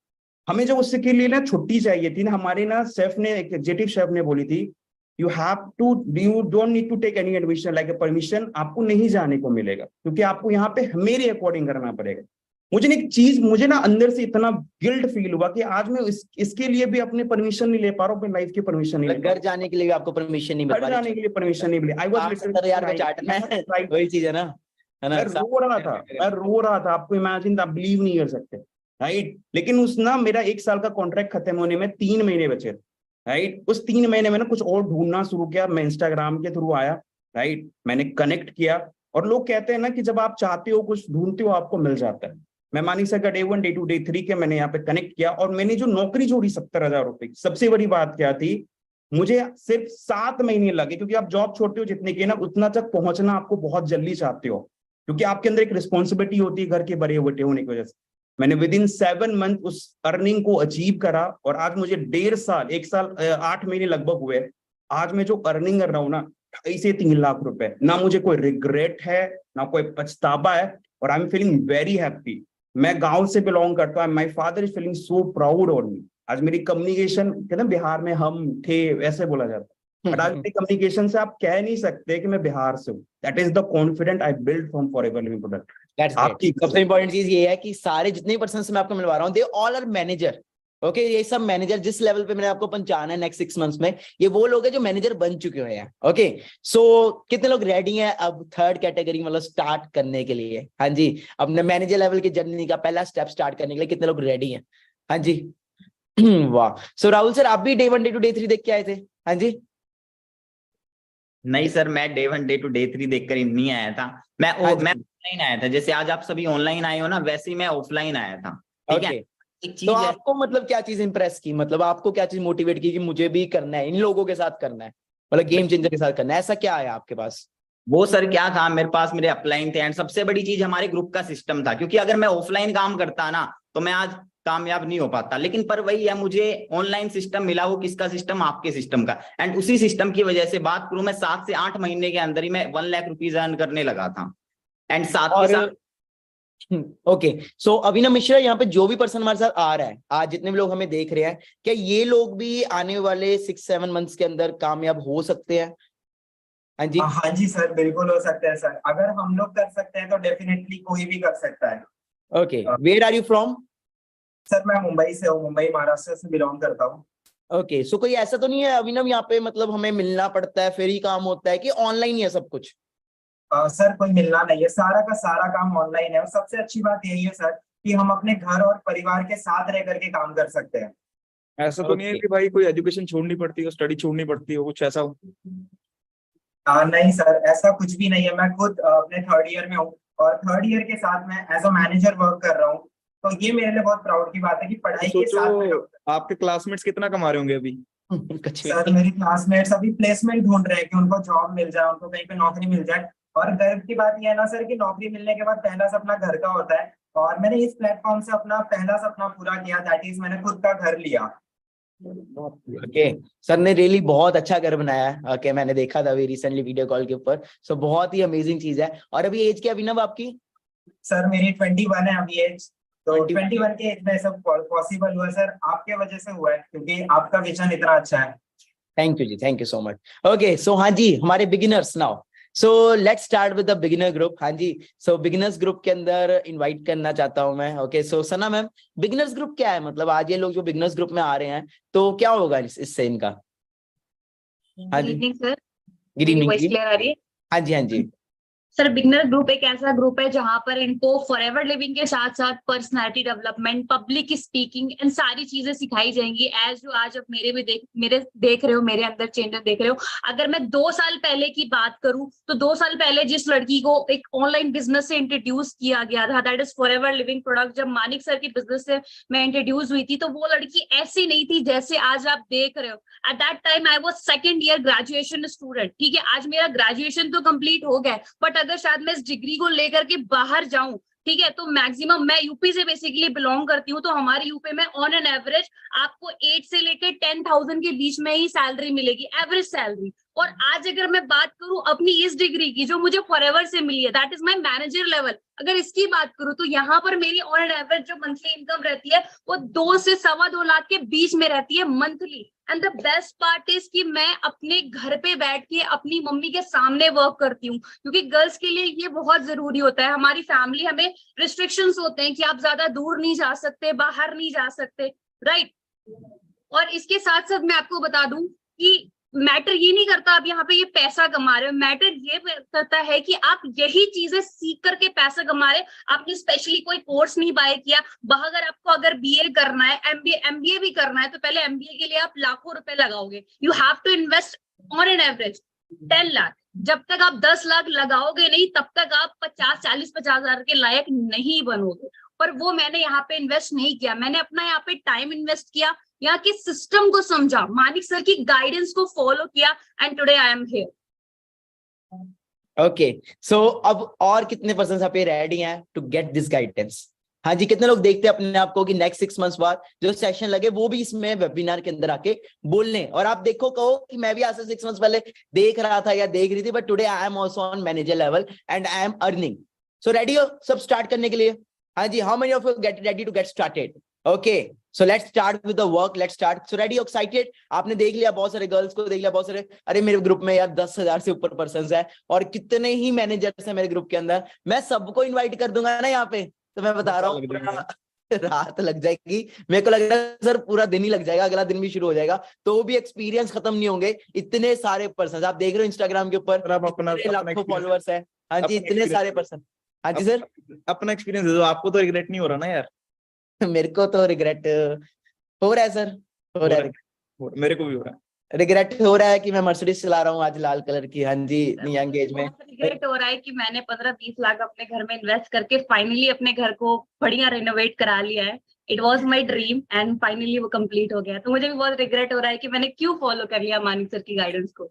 हमें जब उससे के लिए ना छुट्टी चाहिए थी ना, हमारे ना शेफ ने, एक एग्जीक्यूटिव शेफ ने बोली थी, you don't need to take any admission like a permission, आपको नहीं जाने को मिलेगा क्योंकि आपको यहाँ पे मेरे अकॉर्डिंग करना पड़ेगा। मुझे ना अंदर से इतना गिल्ट फील हुआ कि आज मैं इसके लिए भी अपने परमिशन नहीं ले पा रहा हूँ, अपनी लाइफ की परमिशन नहीं ले पा रहा घर जाने के लिए भी आपको परमिशन नहीं मिल हूँ। पा घर जाने के लिए परमिशन नहीं मिली। आई वाज लिटरली वही चीज है ना, है ना? मैं रो रहा था, आपको इमेजिन, आप बिलीव नहीं कर सकते, राइट। लेकिन उस ना मेरा 1 साल का कॉन्ट्रैक्ट खत्म होने में 3 महीने बचे थे, राइट। उस 3 महीने में ना कुछ और ढूंढना शुरू किया। मैं इंस्टाग्राम के थ्रू आया, राइट, मैंने कनेक्ट किया। और लोग कहते हैं ना कि जब आप चाहते हो, कुछ ढूंढते हो, आपको मिल जाता है। मैं मानिक सर का Day 1, Day 2, Day 3 के मैंने यहाँ पे कनेक्ट किया और मैंने जो नौकरी छोड़ी ₹70,000 की, सबसे बड़ी बात क्या थी, मुझे सिर्फ 7 महीने लगे। क्योंकि आप जॉब छोड़ते हो जितने की ना, उतना तक पहुंचना आपको बहुत जल्दी चाहते हो, क्योंकि आपके अंदर एक रिस्पॉन्सिबिलिटी होती है घर के बड़े बेटे होने की वजह से। मैंने विद इन 7 मंथ उस अर्निंग को अचीव करा और आज मुझे 1.5 साल, 1 साल 8 महीने लगभग हुए, आज मैं जो अर्निंग कर रहा हूँ ना, 2.5 से 3 लाख रुपए, ना मुझे कोई रिग्रेट है, ना कोई पछतावा है, और I am feeling very happy. मैं गांव से बिलोंग करता हूँ, my father is feeling so proud on me. आज मेरी कम्युनिकेशन, कहते हैं बिहार में हम थे वैसे बोला जाता है, बट आज मेरी कम्युनिकेशन से आप कह नहीं सकते कि मैं बिहार से हूँ। That is the confident I build from forever living product. आपकी सबसे इंपॉर्टेंट चीज ये है कि सारे जितने पर्सन मैं आपको मिलवा रहा हूँ, they all are manager. Okay, ये सब मैनेजर जिस लेवल पे मैंने आपको पहचाना है नेक्स्ट 6 मंथ्स में, ये वो लोग हैं जो मैनेजर बन चुके हुए हैं। ओके, सो कितने लोग रेडी हैं अब 3rd कैटेगरी मतलब स्टार्ट करने के लिए? हाँ जी, अपने मैनेजर लेवल की जर्नी का पहला स्टेप स्टार्ट करने के लिए कितने लोग रेडी हैं? हाँ जी। वाह। सो राहुल सर, आप भी Day 1, Day 2, Day 3 देख के आए थे? हाँ जी। नहीं सर, मैं Day 1, Day 2, Day 3 देखकर ही नहीं आया था। मैं ऑफलाइन आया था। जैसे आज आप सभी ऑनलाइन आए हो ना, वैसे ही मैं ऑफलाइन आया था। ठीक है। एक चीज तो आपको मतलब क्या चीज इंप्रेस की, मतलब आपको क्या चीज मोटिवेट की कि मुझे भी करना है, इन लोगों के साथ करना है, मतलब गेम चेंजर के साथ करना है? ऐसा क्या है आपके पास? वो सर क्या था, मेरे पास मेरे अपलाइन थे, एंड सबसे बड़ी चीज हमारे ग्रुप का सिस्टम था। क्योंकि अगर मैं ऑफलाइन काम करता ना, तो मैं आज कामयाब नहीं हो पाता। लेकिन पर वही है, मुझे ऑनलाइन सिस्टम मिला। वो किसका सिस्टम? आपके सिस्टम का। एंड उसी सिस्टम की वजह से बात करूं, मैं 7 से 8 महीने के अंदर ही मैं 1 लाख रुपीज अर्न करने लगा था। एंड साथ के साथ ओके, सो अभिनव मिश्रा, यहाँ पे जो भी पर्सन हमारे साथ आ रहा है, आज जितने भी लोग हमें देख रहे हैं, क्या ये लोग भी आने वाले 6-7 मंथ्स के अंदर कामयाब हो सकते हैं? हाँ जी। हाँ जी सर, बिल्कुल हो सकते हैं सर। अगर हम लोग कर सकते हैं तो डेफिनेटली कोई भी कर सकता है। Okay, where are you from? Sir मैं मुंबई से हूँ, मुंबई महाराष्ट्र से बिलोंग करता हूँ। ओके, सो कोई ऐसा तो नहीं है अभिनव यहाँ पे मतलब हमें मिलना पड़ता है फिर ही काम होता है, कि ऑनलाइन ही है सब कुछ? सर कोई मिलना नहीं है, सारा का सारा काम ऑनलाइन है। और सबसे अच्छी बात यही है सर कि हम अपने घर और परिवार के साथ रह करके काम कर सकते हैं। ऐसा तो नहीं है कि भाई कोई एजुकेशन छोड़नी पड़ती हो, स्टडी छोड़नी पड़ती हो, कुछ ऐसा हो? नहीं सर, ऐसा कुछ भी नहीं है। मैं खुद अपने 3rd ईयर में हूँ और 3rd ईयर के साथ मैं एज अ मैनेजर वर्क कर रहा हूँ। तो ये मेरे लिए बहुत प्राउड की बात है कि पढ़ाई के साथ आपके क्लासमेट्स कितना कमा रहे होंगे अभी? सर मेरे क्लासमेट्स अभी प्लेसमेंट ढूंढ रहे हैं कि उनको जॉब मिल जाए, उनको कहीं पे नौकरी मिल जाए। और गर्व की बात यह है ना सर कि नौकरी मिलने के बाद पहला सपना घर का होता है, और मैंने इस प्लेटफॉर्म से अपना पहला सपना पूरा किया, दैट इज मैंने खुद का घर लिया। ओके, सर ने रियली बहुत अच्छा घर बनाया है। ओके, मैंने देखा था अभी रिसेंटली वीडियो कॉल के ऊपर। सो बहुत ही अमेजिंग चीज है। और अभी एज क्या अभिनव आपकी? सर मेरी 21 है अभी एज। तो 21 के एज में सब पॉसिबल हुआ सर, आपके वजह से हुआ है, क्योंकि आपका विजन इतना अच्छा है। थैंक यू जी, thank you so much. Okay, so हाँ जी, हमारे beginners now, so let's start with the beginner group. हाँ जी, सो बिगिनर्स ग्रुप के अंदर इनवाइट करना चाहता हूं मैं। ओके, सो सना मैम, बिगिनर्स ग्रुप क्या है? मतलब आज ये लोग जो बिगिनर्स ग्रुप में आ रहे हैं, तो क्या होगा इससे इनका? हाँ जी, good evening sir. Good evening voice जी। क्लियर आ रही है? हाँ जी, हाँ जी। सर बिगनर ग्रुप एक ऐसा ग्रुप है जहां पर इनको फॉरएवर लिविंग के साथ साथ personality development, public speaking and सारी चीजें सिखाई जाएंगी। एज जो आज आप मेरे देख रहे हो, मेरे अंदर चेंजेस देख रहे हो। अगर मैं 2 साल पहले की बात करूं तो 2 साल पहले जिस लड़की को एक ऑनलाइन बिजनेस से इंट्रोड्यूस किया गया था, that is forever living product, जब मानिक सर की बिजनेस से मैं इंट्रोड्यूस हुई थी तो वो लड़की ऐसी नहीं थी जैसे आज आप देख रहे हो। At that time I was second year graduation student, ठीक है। आज मेरा ग्रेजुएशन तो कंप्लीट हो गया, बट अगर शायद मैं इस डिग्री को लेकर के बाहर जाऊं, ठीक है, तो मैक्सिमम, मैं यूपी से बेसिकली बिलोंग करती हूँ, तो हमारे यूपी में ऑन एन एवरेज आपको 8 से लेकर 10,000 के बीच में ही सैलरी मिलेगी, एवरेज सैलरी। और आज अगर मैं बात करूं अपनी इस डिग्री की जो मुझे फॉरएवर से मिली है, that is my manager level, अगर इसकी बात करूं तो यहाँ पर मेरी ऑन एन एवरेज जो मंथली इनकम रहती है वो 2 से 2.25 लाख के बीच में रहती है monthly. And the best part is कि मैं अपने घर पे बैठ के अपनी मम्मी के सामने वर्क करती हूँ, क्योंकि गर्ल्स के लिए ये बहुत जरूरी होता है। हमारी फैमिली, हमें रिस्ट्रिक्शंस होते हैं कि आप ज्यादा दूर नहीं जा सकते, बाहर नहीं जा सकते, राइट। और इसके साथ साथ मैं आपको बता दूं कि मैटर ये नहीं करता आप यहाँ पे ये पैसा कमा रहे हो, मैटर ये करता है कि आप यही चीजें सीख करके पैसा कमा रहे। आपने स्पेशली कोई कोर्स नहीं बाय किया, अगर आपको अगर बीए करना है, एमबीए भी करना है, तो पहले एमबीए के लिए आप लाखों रुपए लगाओगे। You have to invest on an average 10 lakh. जब तक आप 10 लाख लगाओगे नहीं, तब तक आप 50 हजार के लायक नहीं बनोगे। पर वो मैंने यहाँ पे इन्वेस्ट नहीं किया, मैंने अपना यहाँ पे टाइम इन्वेस्ट किया, यहाँ के सिस्टम को समझा, मानिक सर की गाइडेंस को फॉलो किया, and today I am here. Okay, so अब और कितने पर्सन आप रेडी हैं टू गेट दिस गाइडेंस? हाँ जी, कितने लोग देखते हैं अपने आप को कि नेक्स्ट 6 मंथ्स बाद जो सेशन लगे वो भी इसमें वेबिनार के अंदर आके बोलने? और आप देखो, कहो कि मैं भी आज से 6 मंथ्स पहले देख रहा था या देख रही थी, but today I am also on manager level and I am earning. So ready हो सब स्टार्ट करने के लिए? हाँ जी, how many of you get ready to get started? Okay, so let's start with the work, let's start. So ready, excited? आपने देख लिया, बहुत सारे गर्ल्स को देख लिया, बहुत सारे, अरे मेरे ग्रुप में यार 10,000 से ऊपर पर्सन्स है और कितने ही मैनेजर्स हैं मेरे ग्रुप के अंदर। मैं सबको इनवाइट कर दूंगा ना यहाँ पे, तो मैं बता रहा हूँ रात लग जाएगी, मेरे को लग रहा है सर पूरा दिन ही लग जाएगा, अगला दिन भी शुरू हो जाएगा, तो भी एक्सपीरियंस खत्म नहीं होंगे। इतने सारे पर्सन आप देख रहे हो इंस्टाग्राम के ऊपर, लाखों फॉलोअर्स है। हाँ जी, इतने सारे पर्सन। हाँ जी सर, अपना एक्सपीरियंस दे दो, आपको तो रिग्रेट नहीं हो रहा ना यार? मेरे को तो रिग्रेट हो रहा है सर, हो रहा है, मेरे को भी हो रहा है। रिग्रेट हो रहा है कि मैं मर्सिडीज चला रहा हूँ आज लाल कलर की। हाँ जी, यंग एज में रिग्रेट हो रहा है कि मैंने 15-20 लाख अपने घर में इन्वेस्ट करके फाइनली अपने घर को बढ़िया रेनोवेट करा लिया है। It was my dream and finally वो कंप्लीट हो गया। तो मुझे भी बहुत रिग्रेट हो रहा है कि मैंने क्यों फॉलो कर लिया मानिक सर की गाइडेंस को।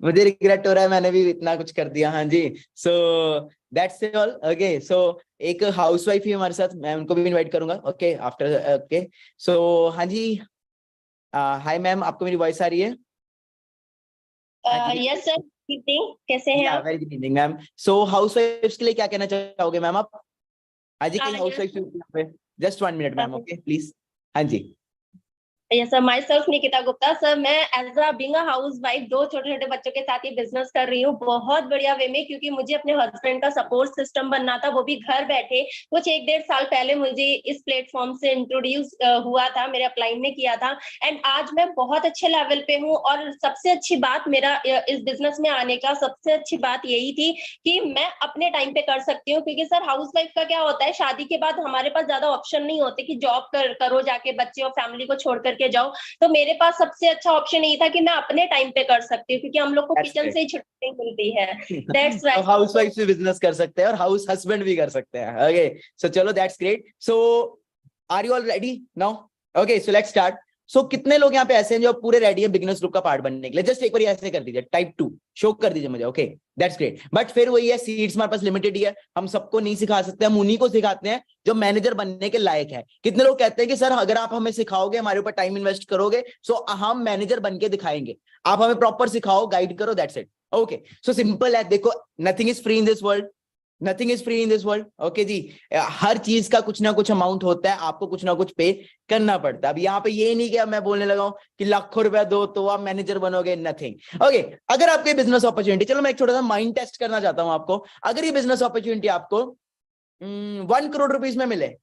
मुझे रिग्रेट हो रहा है, मैंने भी इतना कुछ कर दिया। हाँ जी, सो दैट्स ऑल। ओके, सो एक हाउसवाइफ ही हमारे साथ, मैं उनको भी इनवाइट करूंगा। Okay, after. ओके, सो हाँ जी, हाय मैम, आपको मेरी वॉइस आ रही है? यस सर, इवनिंग, कैसे हैं आप? Very good evening ma'am. So हाउसवाइफ्स के लिए क्या कहना चाहोगे मैम आप? हाँ जी, कई housewife, just 1 minute ma'am, okay please. हाँ जी। Yes sir, myself Nikita Gupta. Sir मैं as a being a housewife 2 छोटे-छोटे बच्चों के साथ ही बिजनेस कर रही हूँ बहुत बढ़िया वे में, क्योंकि मुझे अपने हस्बैंड का सपोर्ट सिस्टम बनना था, वो भी घर बैठे। कुछ 1-1.5 साल पहले मुझे इस प्लेटफॉर्म से इंट्रोड्यूस हुआ था, मेरे अपलाइन ने किया था, एंड आज मैं बहुत अच्छे लेवल पे हूँ। और सबसे अच्छी बात मेरा इस बिजनेस में आने का सबसे अच्छी बात यही थी कि मैं अपने टाइम पे कर सकती हूँ, क्योंकि सर हाउस वाइफ का क्या होता है, शादी के बाद हमारे पास ज्यादा ऑप्शन नहीं होते कि जॉब करो जाके, बच्चे और फैमिली को छोड़ करके जाओ। तो मेरे पास सबसे अच्छा ऑप्शन यही था कि मैं अपने टाइम पे कर सकती हूँ, क्योंकि हम लोग को किचन से ही छुट्टी मिलती है। That's right. हाउस वाइफ भी बिजनेस कर सकते हैं और हाउस हस्बैंड भी कर सकते हैं। ओके, सो चलो, that's great. So are you all ready now? Okay, so let's start. So कितने लोग यहाँ पे ऐसे हैं जो पूरे रेडी है बिगिनर्स ग्रुप का पार्ट बनने के लिए? जस्ट एक बार ऐसे कर दीजिए, टाइप 2 शो कर दीजिए मुझे। Okay, that's great. बट फिर वही है, सीट्स हमारे पास लिमिटेड ही है, हम सबको नहीं सिखा सकते, हम उन्हीं को सिखाते हैं जो मैनेजर बनने के लायक है। कितने लोग कहते हैं कि सर अगर आप हमें सिखाओगे, हमारे ऊपर टाइम इन्वेस्ट करोगे, सो हम मैनेजर बन के दिखाएंगे, आप हमें प्रॉपर सिखाओ, गाइड करो, that's it. Okay, so simple है। देखो, nothing is free in this world, nothing is free in this world. Okay जी, हर चीज का कुछ ना कुछ अमाउंट होता है, आपको कुछ ना कुछ पे करना पड़ता है। अब यहाँ पे ये नहीं कि अब मैं बोलने लगा हूं कि लाखों रुपया दो तो आप मैनेजर बनोगे, नथिंग। ओके, अगर आपके बिजनेस अपॉर्चुनिटी, चलो मैं एक छोटा सा माइंड टेस्ट करना चाहता हूं आपको, अगर ये बिजनेस अपॉर्चुनिटी आपको 1 करोड़ रुपीज में मिले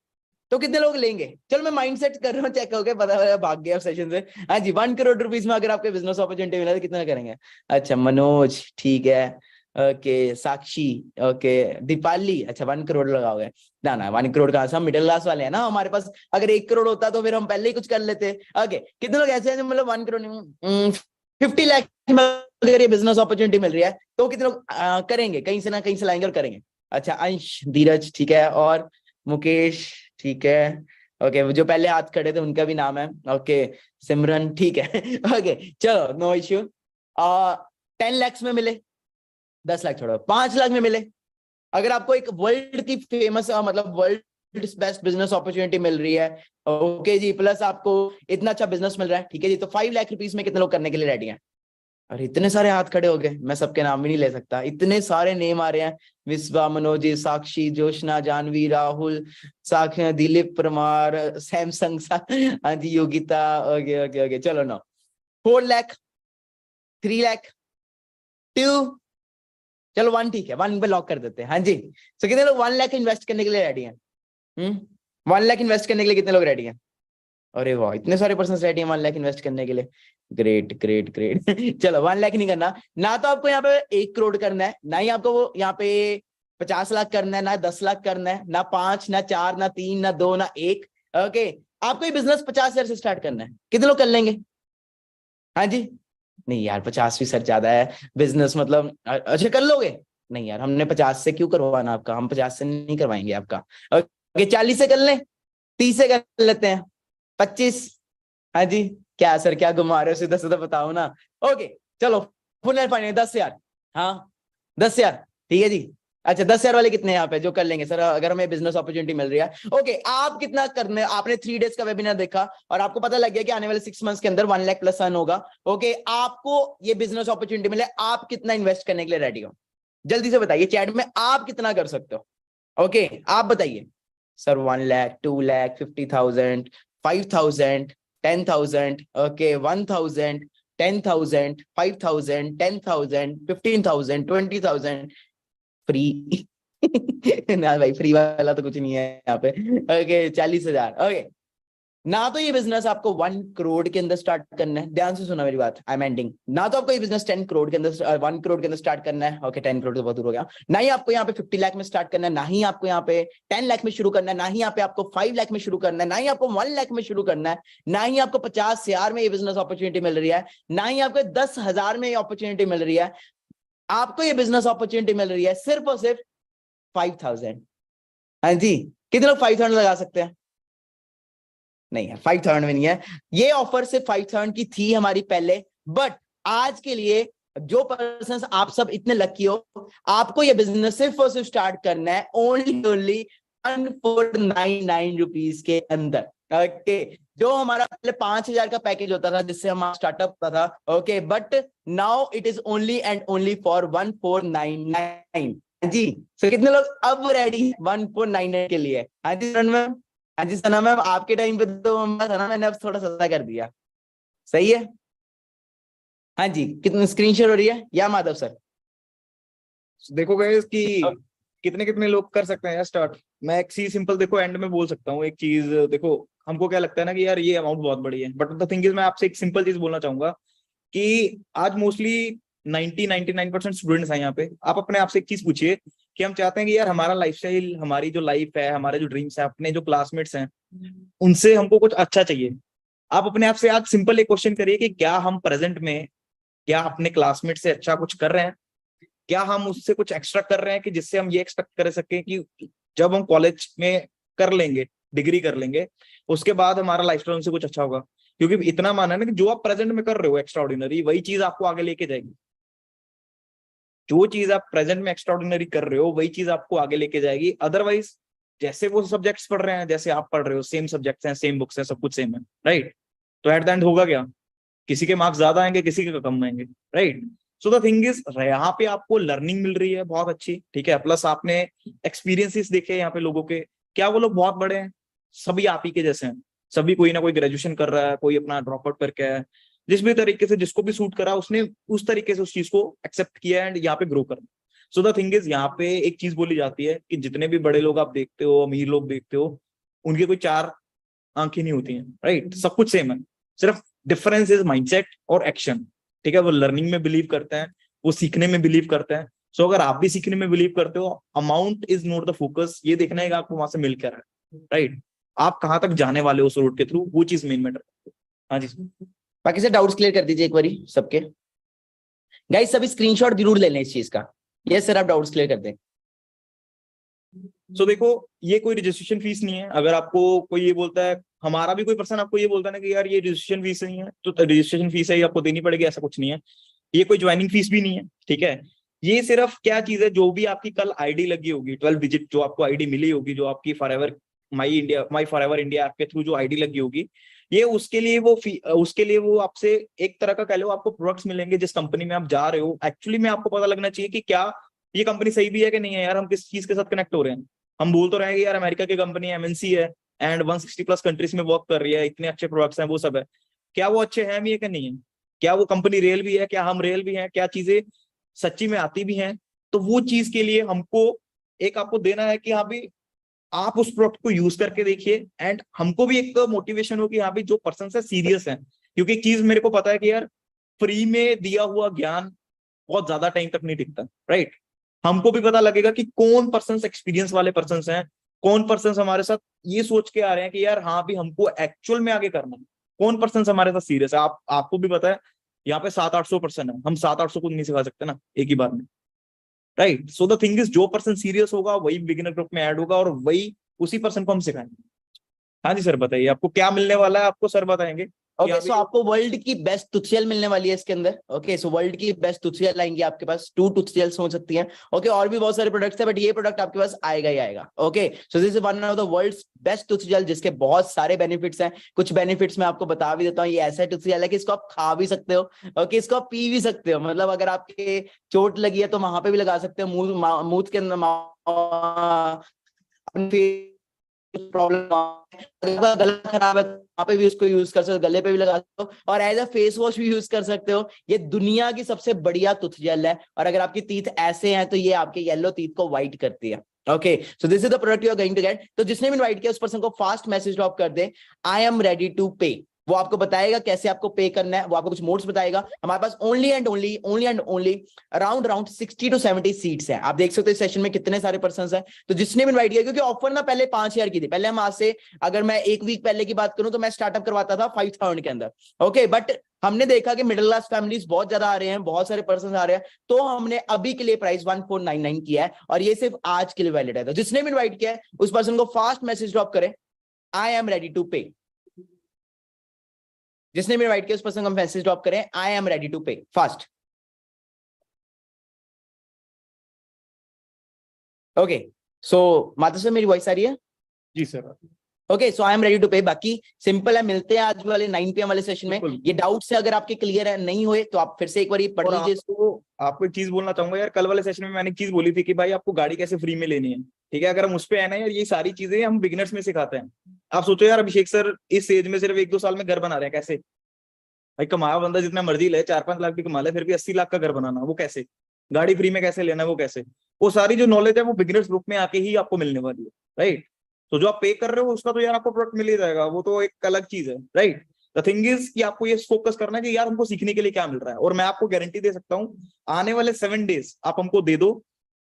तो कितने लोग लेंगे? चलो मैं माइंड सेट कर रहा हूँ, चेक होके पता भाग गया सेशन से। हाँ जी, 1 करोड़ रुपीज में अगर आपके बिजनेस अपॉर्चुनिटी मिला तो कितना करेंगे? अच्छा मनोज, ठीक है, ओके साक्षी, ओके दीपाली, अच्छा 1 करोड़ लगाओगे ना? 1 करोड़ का हम मिडिल क्लास वाले हैं ना, हमारे पास अगर 1 करोड़ होता तो फिर हम पहले ही कुछ कर लेते। ओके कितने लोग ऐसे हैं जो मतलब 1 करोड़ 50 लाख अगर ये बिजनेस अपॉर्चुनिटी मिल रही है तो कितने लोग करेंगे, कहीं से ना कहीं से लाएंगे और करेंगे? अच्छा अंश, धीरज ठीक है, और मुकेश ठीक है, ओके जो पहले हाथ खड़े थे उनका भी नाम है, ओके सिमरन ठीक है ओके चलो नो इश्यू। 10 लाख में मिले, 10 लाख छोड़ो, 5 लाख में मिले, अगर आपको एक वर्ल्ड की फेमस मतलब वर्ल्ड बेस्ट बिजनेस अपॉर्चुनिटी मिल रही है, ओके जी, प्लस आपको इतना अच्छा बिजनेस मिल रहा है, ठीक है जी, तो 5 लाख रुपीस में कितने लोग करने के लिए रेडी हैं? और इतने सारे हाथ खड़े हो गए, मैं सबके नाम भी नहीं ले सकता, इतने सारे नेम आ रहे हैं, विश्वा, मनोजी, साक्षी, जोशना, जानवी, राहुल, साक्षी, दिलीप परमार, सैमसंग, हाँ जी योगिता, ओके ओके ओके चलो नो। 4 लाख, 3 लाख, 2, चलो 1 ठीक है, 1 पे लॉक कर देते हैं। हाँ जी, तो कितने लोग 1 लाख इन्वेस्ट करने के लिए रेडी हैं? 1 लाख इन्वेस्ट करने के लिए कितने लोग रेडी हैं? अरे वाह, इतने सारे पर्सन रेडी हैं 1 लाख इन्वेस्ट करने के लिए, ग्रेट ग्रेट ग्रेट चलो 1 लाख नहीं करना ना, तो आपको यहाँ पे 1 करोड़ करना है, ना ही आपको वो यहाँ पे 50 लाख करना है, ना 10 लाख करना है, ना 5, ना 4, ना 3, ना 2, ना 1। ओके आपको ये बिजनेस 50,000 से स्टार्ट करना है, कितने लोग कर लेंगे? हाँ जी, नहीं यार 50 भी सर ज्यादा है, बिजनेस मतलब अच्छा कर लोगे? नहीं यार हमने 50 से क्यों करवाना आपका, हम 50 से नहीं करवाएंगे आपका। ओके 40 से कर लें, 30 से कर लेते हैं, 25, हाँ जी क्या सर क्या घुमा रहे हो, सीधा सीधा बताओ ना। ओके चलो फुल एंड फाइनल 10,000, हाँ 10,000 ठीक है जी। अच्छा 10,000 वाले कितने यहाँ पे जो कर लेंगे सर अगर हमें बिजनेस अपॉर्चुनिटी मिल रही है? ओके आप कितना करने, आपने 3 डेज का वेबिनार देखा और आपको पता लग गया कि आने वाले 6 मंथ्स के अंदर 1 लाख प्लस अर्न होगा। ओके आपको ये बिजनेस अपॉर्चुनिटी मिले, आप कितना इन्वेस्ट करने के लिए रेडी हो? जल्दी से बताइए चैट में, आप कितना कर सकते हो? ओके आप बताइए sir 1 lakh, 2 lakh, 50,000, 5,000, 10,000, okay 1,000, 10,000, 5,000, 10,000, 15,000, 20,000 free ना भाई फ्री वाला तो कुछ नहीं है यहाँ पे। ओके 40,000। ओके ना तो ये बिजनेस आपको 1 करोड़ के अंदर स्टार्ट करना है, ध्यान से सुना मेरी बात, आई एम एंडिंग। ना तो आपको ये बिजनेस 10 करोड़ के अंदर 1 करोड़ के अंदर स्टार्ट करना है, ओके 10 करोड़ तो बहुत दूर हो गया। ना ही आपको यहाँ पे 50 लाख में स्टार्ट करना है, ना ही आपको यहाँ पे 10 लाख में शुरू करना है, ना ही यहाँ पे आपको 5 लाख में शुरू करना है, ना ही आपको 1 लाख में शुरू करना है, ना ही आपको 50,000 में ये बिजनेस अपॉर्चुनिटी मिल रही है, ना ही आपको 10,000 में ये अपॉर्चुनिटी मिल रही है। आपको ये बिजनेस अपॉर्चुनिटी मिल रही है सिर्फ और सिर्फ 5,000। हाँ जी कितने लोग 5,000 लगा सकते हैं? नहीं है 5,000 में नहीं है, ये ऑफर सिर्फ 5,000 की थी हमारी पहले, बट आज के लिए जो पर्सन आप सब इतने लकी हो, आपको ये बिजनेस सिर्फ और सिर्फ स्टार्ट करना है ओनली 1,499 रुपीज के अंदर। ओके जो हमारा पहले 5,000 का पैकेज होता था जिससे हमारा स्टार्टअप होता था, okay but now it is only and only for 1,499 जी। सो कितने लोग अब रेडी 1,499 के लिए? हाँ जी सर मैम, हाँ जी सना मैम आपके टाइम पे तो सना मैंने अब थोड़ा सस्ता कर दिया, सही है। हाँ जी कितनी स्क्रीन शेयर हो रही है या माधव सर? देखो गाइस कि कितने कितने लोग कर सकते हैं यार स्टार्ट। मैं एक चीज सिंपल देखो एंड में बोल सकता हूँ एक चीज, देखो हमको क्या लगता है ना कि यार ये अमाउंट बहुत बड़ी है, बट द थिंग इज मैं आपसे एक सिंपल चीज बोलना चाहूंगा कि आज मोस्टली 99% स्टूडेंट्स हैं यहाँ पे। आप अपने आप से एक चीज पूछिए कि हम चाहते हैं कि यार हमारा लाइफस्टाइल, हमारी जो लाइफ है, हमारे जो ड्रीम्स है, अपने जो क्लासमेट्स हैं उनसे हमको कुछ अच्छा चाहिए। आप अपने आप से आज सिंपल एक क्वेश्चन करिए कि क्या हम प्रेजेंट में, क्या अपने क्लासमेट से अच्छा कुछ कर रहे हैं? क्या हम उससे कुछ एक्स्ट्रा कर रहे हैं कि जिससे हम ये एक्सपेक्ट कर सकें कि जब हम कॉलेज में कर लेंगे, डिग्री कर लेंगे, उसके बाद हमारा लाइफस्टाइल उनसे कुछ अच्छा होगा? क्योंकि इतना माना है ना कि जो आप प्रेजेंट में कर रहे हो एक्स्ट्राऑर्डिनरी, वही चीज आपको आगे लेके जाएगी। जो चीज आप प्रेजेंट में एक्स्ट्राऑर्डिनरी कर रहे हो वही चीज आपको आगे लेके जाएगी। अदरवाइज जैसे वो सब्जेक्ट्स पढ़ रहे हैं, जैसे आप पढ़ रहे हो, सेम सब्जेक्ट्स हैं, सेम बुक्स हैं, सब कुछ सेम है, राइट? तो एट द एंड होगा क्या? किसी के मार्क्स ज्यादा आएंगे, किसी के कम आएंगे, right? So the thing is यहाँ पे आपको लर्निंग मिल रही है बहुत अच्छी, ठीक है, प्लस आपने एक्सपीरियंसेस देखे यहाँ पे लोगों के। क्या वो लोग बहुत बड़े हैं? सभी आप ही के जैसे हैं, सभी कोई ना कोई ग्रेजुएशन कर रहा है, कोई अपना ड्रॉप आउट करके है, जिस भी तरीके से जिसको भी सूट करा उसने उस तरीके से उस चीज को एक्सेप्ट किया एंड यहाँ पे ग्रो कर। सो द थिंग इज यहाँ पे एक चीज बोली जाती है कि जितने भी बड़े लोग आप देखते हो, अमीर लोग देखते हो, उनके कोई 4 आंखें नहीं होती हैं, राइट? सब कुछ सेम है, सिर्फ डिफरेंस इज माइंडसेट और एक्शन, ठीक है? वो लर्निंग में बिलीव करते हैं, वो सीखने में बिलीव करते हैं, सो अगर आप भी सीखने में बिलीव करते हो, amount is not the focus, ये देखना है कि आपको वहां से मिल क्या रहा है, राइट? आप कहाँ तक जाने वाले हो उस रोड के थ्रू, वो चीज मेन मैटर करती है। हाँ जी, बाकी से डाउट्स क्लियर कर दीजिए एक बारी सबके। गाइस सभी स्क्रीनशॉट जरूर ले लें इस चीज का। यस सर, आप डाउट्स क्लियर कर दें। सो देखो, ये कोई रजिस्ट्रेशन फीस नहीं है। अगर आपको कोई ये बोलता है, हमारा भी कोई पर्सन आपको ये बोलता है ना कि यार ये रजिस्ट्रेशन फीस नहीं है, तो रजिस्ट्रेशन फीस है ये आपको देनी पड़ेगी, ऐसा कुछ नहीं है। ये कोई ज्वाइनिंग फीस भी नहीं है, ठीक है? ये सिर्फ क्या चीज है, जो भी आपकी कल आईडी लगी होगी 12 डिजिट, जो आपको आईडी मिली होगी, जो आपकी फॉरएवर माई फॉरएवर इंडिया ऐप के थ्रू जो आईडी लगी होगी, ये उसके लिए वो आपसे एक तरह का कह लो, आपको प्रोडक्ट्स मिलेंगे जिस कंपनी में आप जा रहे हो। एक्चुअली में आपको पता लगना चाहिए कि क्या ये कंपनी सही भी है कि नहीं है। यार हम किस चीज के साथ कनेक्ट हो रहे हैं? हम बोल तो रहे हैं कि यार अमेरिका की कंपनी एमएनसी है एंड 160+ कंट्रीज में वर्क कर रही है, इतने अच्छे प्रोडक्ट्स हैं, वो सब है। क्या वो अच्छे हैं भी है कि नहीं है? क्या वो कंपनी रियल भी है? क्या हम रियल भी हैं? क्या चीजें सच्ची में आती भी हैं? तो वो चीज के लिए हमको एक आपको देना है कि हाँ भी आप उस प्रोडक्ट को यूज करके देखिए, एंड हमको भी एक मोटिवेशन हो कि हाँ भी जो पर्सन है सीरियस है। क्योंकि एक चीज मेरे को पता है कि यार फ्री में दिया हुआ ज्ञान बहुत ज्यादा टाइम तक नहीं टिकता, राइट? हमको भी पता लगेगा कि कौन पर्सन एक्सपीरियंस वाले पर्सन हैं, कौन पर्सन हमारे साथ ये सोच के आ रहे हैं कि यार हाँ भी हमको एक्चुअल में आगे करना है, कौन पर्सन हमारे साथ सीरियस है। आपको भी पता है यहाँ पे 700-800 पर्सन है, हम 700-800 को नहीं सिखा सकते ना एक ही बार में, right? So the thing is, जो पर्सन सीरियस होगा वही बिगिनर ग्रुप में ऐड होगा और वही उसी पर्सन को हम सिखाएंगे। हाँ जी सर, बताइए आपको क्या मिलने वाला है, आपको सर बताएंगे। ओके, सो आपको वर्ल्ड की बेस्ट ट्यूटोरियल मिलने वाली है इसके अंदर। ओके, सो वर्ल्ड की बेस्ट ट्यूटोरियल आएंगी आपके पास, 2 ट्यूटोरियल्स हो सकती हैं। ओके, और भी बहुत सारे प्रोडक्ट्स है, बट ये प्रोडक्ट आपके पास आएगा ही आएगा। Okay, so this is one of the world's best tutorial, जिसके बहुत सारे बेनिफिट्स हैं। कुछ बेनिफिट्स मैं आपको बता भी देता हूँ। ये ऐसा ट्यूटोरियल है कि इसको आप खा भी सकते हो, ओके, इसको आप पी भी सकते हो। मतलब अगर आपके चोट लगी है तो वहां पे भी लगा सकते हो, मुंह के अंदर प्रॉब्लम, गला खराब है वहां पे भी उसको यूज कर सकते हो, गले पे भी लगा सकते हो, और एज अ फेस वॉश भी यूज कर सकते हो। ये दुनिया की सबसे बढ़िया ट्यूटोरियल है। और अगर आपकी टीथ ऐसे हैं तो ये आपके येलो टीथ को व्हाइट करती है। Okay, so this is the product you are going to get. तो जिसने भी इनवाइट किया उस पर्सन को फास्ट मैसेज ड्रॉप कर दे, आई एम रेडी टू पे। वो आपको बताएगा कैसे आपको पे करना है, वो आपको कुछ मोड्स बताएगा। हमारे पास only and only around 60 to 70 seats हैं। आप देख सकते हो इस सेशन में कितने सारे पर्संस हैं। तो जिसने भी इनवाइट किया, क्योंकि ऑफर ना पहले 5000 की थी। पहले हम आज से, अगर मैं एक वीक पहले की बात करूं तो मैं स्टार्टअप करवाता था 5000 के अंदर। ओके, बट हमने देखा कि मिडिल क्लास फैमिलीज बहुत ज्यादा आ रहे हैं, बहुत सारे पर्सन आ रहे हैं, तो हमने अभी के लिए प्राइस 1499 किया है, और ये सिर्फ आज के लिए वैलिड है। तो जिसने भी इनवाइट किया है उस पर्सन को फास्ट मैसेज ड्रॉप करें, आई एम रेडी टू पे। जिसने भी इनवाइट किया उस पर्सन को मैसेज ड्रॉप करें, I am ready to pay, fast. Okay, so Mata sir मेरी वॉइस आ रही है? जी sir. Okay, so I am ready to pay. बाकी सिंपल है, मिलते हैं आज वाले 9 PM वाले सेशन में। ये डाउट्स है अगर आपके क्लियर है नहीं हुए तो आप फिर से एक बार ये पढ़ लीजिए। आपको एक चीज बोलना चाहूंगा यार, कल वाले सेशन में मैंने एक चीज बोली थी कि भाई आपको गाड़ी कैसे फ्री में लेनी है, ठीक है? अगर हम उस पे आए ना यार, ये सारी चीजें हम बिगिनर्स में सिखाते हैं। आप सोचो यार, अभिषेक सर इस एज में सिर्फ 1-2 साल में घर बना रहे हैं, कैसे? भाई कमाया बंदा जितना मर्जी ले, 4-5 लाख भी कमा ले, फिर भी 80 लाख का घर बनाना, वो कैसे? गाड़ी फ्री में कैसे लेना, वो कैसे? वो सारी जो नॉलेज है वो बिगिनर्स ग्रुप में आके ही आपको मिलने वाली है, राइट? तो जो आप पे कर रहे हो उसका तो यार आपको प्रोडक्ट मिल ही जाएगा, वो तो एक अलग चीज है, राइट? द थिंग इज कि आपको ये फोकस करना है कि यार हमको सीखने के लिए क्या मिल रहा है। और मैं आपको गारंटी दे सकता हूँ, आने वाले 7 डेज आप हमको दे दो,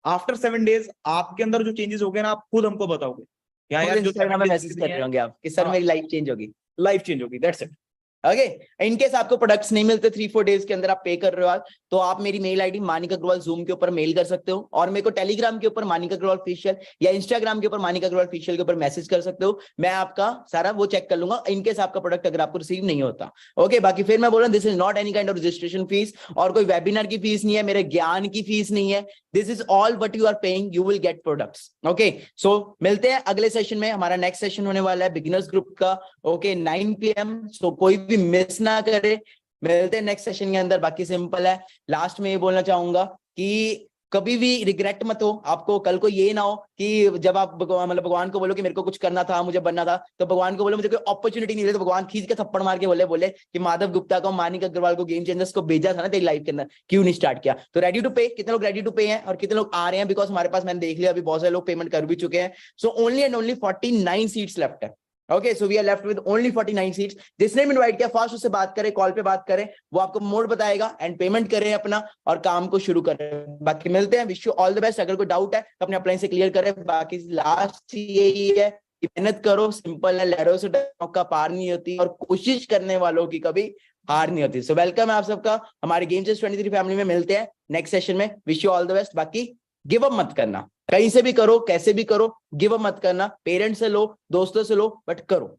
आफ्टर 7 डेज आपके अंदर जो चेंजेस हो गए ना, आप खुद हमको बताओगे। यार जो मैसेज कर रहे होंगे आप कि सर मेरी लाइफ चेंज होगी, लाइफ चेंज होगी, दैट्स इट। ओके, इनकेस आपको प्रोडक्ट्स नहीं मिलते 3-4 डेज के अंदर, आप पे कर रहे हो आज, तो आप मेरी mail ID Manik Agarwal Zoom के ऊपर मेल कर सकते हो, और मेरे को टेलीग्राम के ऊपर मानिक अग्रवाल ऑफिशियल या इंस्टाग्राम के ऊपर मानिक अग्रवाल ऑफिशियल के ऊपर मैसेज कर सकते हो। मैं आपका सारा वो चेक कर लूंगा इनकेस आपका प्रोडक्ट अगर आपको रिसीव नहीं होता। ओके, बाकी फिर मैं बोल रहा हूँ, this is not any kind of registration fees, और कोई वेबिनार की फीस नहीं है, मेरे ज्ञान की फीस नहीं है। This is all what you are paying, you will get products. Okay, so मिलते हैं अगले सेशन में। हमारा नेक्स्ट सेशन होने वाला है बिगिनर्स ग्रुप का, ओके 9 PM। सो कोई भी मिस ना करे, मिलते हैं नेक्स्ट सेशन के अंदर। बाकी सिंपल है, लास्ट में ये बोलना चाहूंगा कि कभी भी रिग्रेट मत हो। आपको कल को ये ना हो कि जब आप भगवान को बोलो कि मेरे को कुछ करना था, मुझे बनना था, तो भगवान को बोलो मुझे कोई अपॉर्चुनिटी नहीं मिली, तो भगवान खींच के थप्पड़ मार के बोले कि माधव गुप्ता को, मानिक अग्रवाल को, गेम चेंजर्स को भेजा था ना तेरी लाइफ के अंदर, क्यों नहीं स्टार्ट किया? तो रेडी टू पे, कितने लोग रेडी टू पे हैं और कितने लोग आ रहे हैं? बिकॉज हमारे पास, मैंने देख लिया अभी बहुत सारे लोग पेमेंट कर भी चुके हैं। So only and only 49 seats left है। Okay, so we are left with only 49 seats. जिसने भी इनवाइट किया फास्ट उससे बात करें, कॉल पे बात करें, वो आपको मोड बताएगा एंड पेमेंट करें अपना और काम को शुरू करें। बाकी मिलते हैं, wish you all the best. अगर कोई डाउट है तो अपने अपलाइन से क्लियर करें। बाकी लास्ट यही है कि मेहनत करो, सिंपल है, लहरों से का पार नहीं होती और कोशिश करने वालों की कभी हार नहीं होती। सो वेलकम है आप सबका हमारे गेम चेस 23 फैमिली में। मिलते हैं नेक्स्ट सेशन में। Wish you all the best. बाकी गिव अप मत करना, कहीं से भी करो, कैसे भी करो, गिव अप मत करना। पेरेंट्स से लो, दोस्तों से लो, बट करो।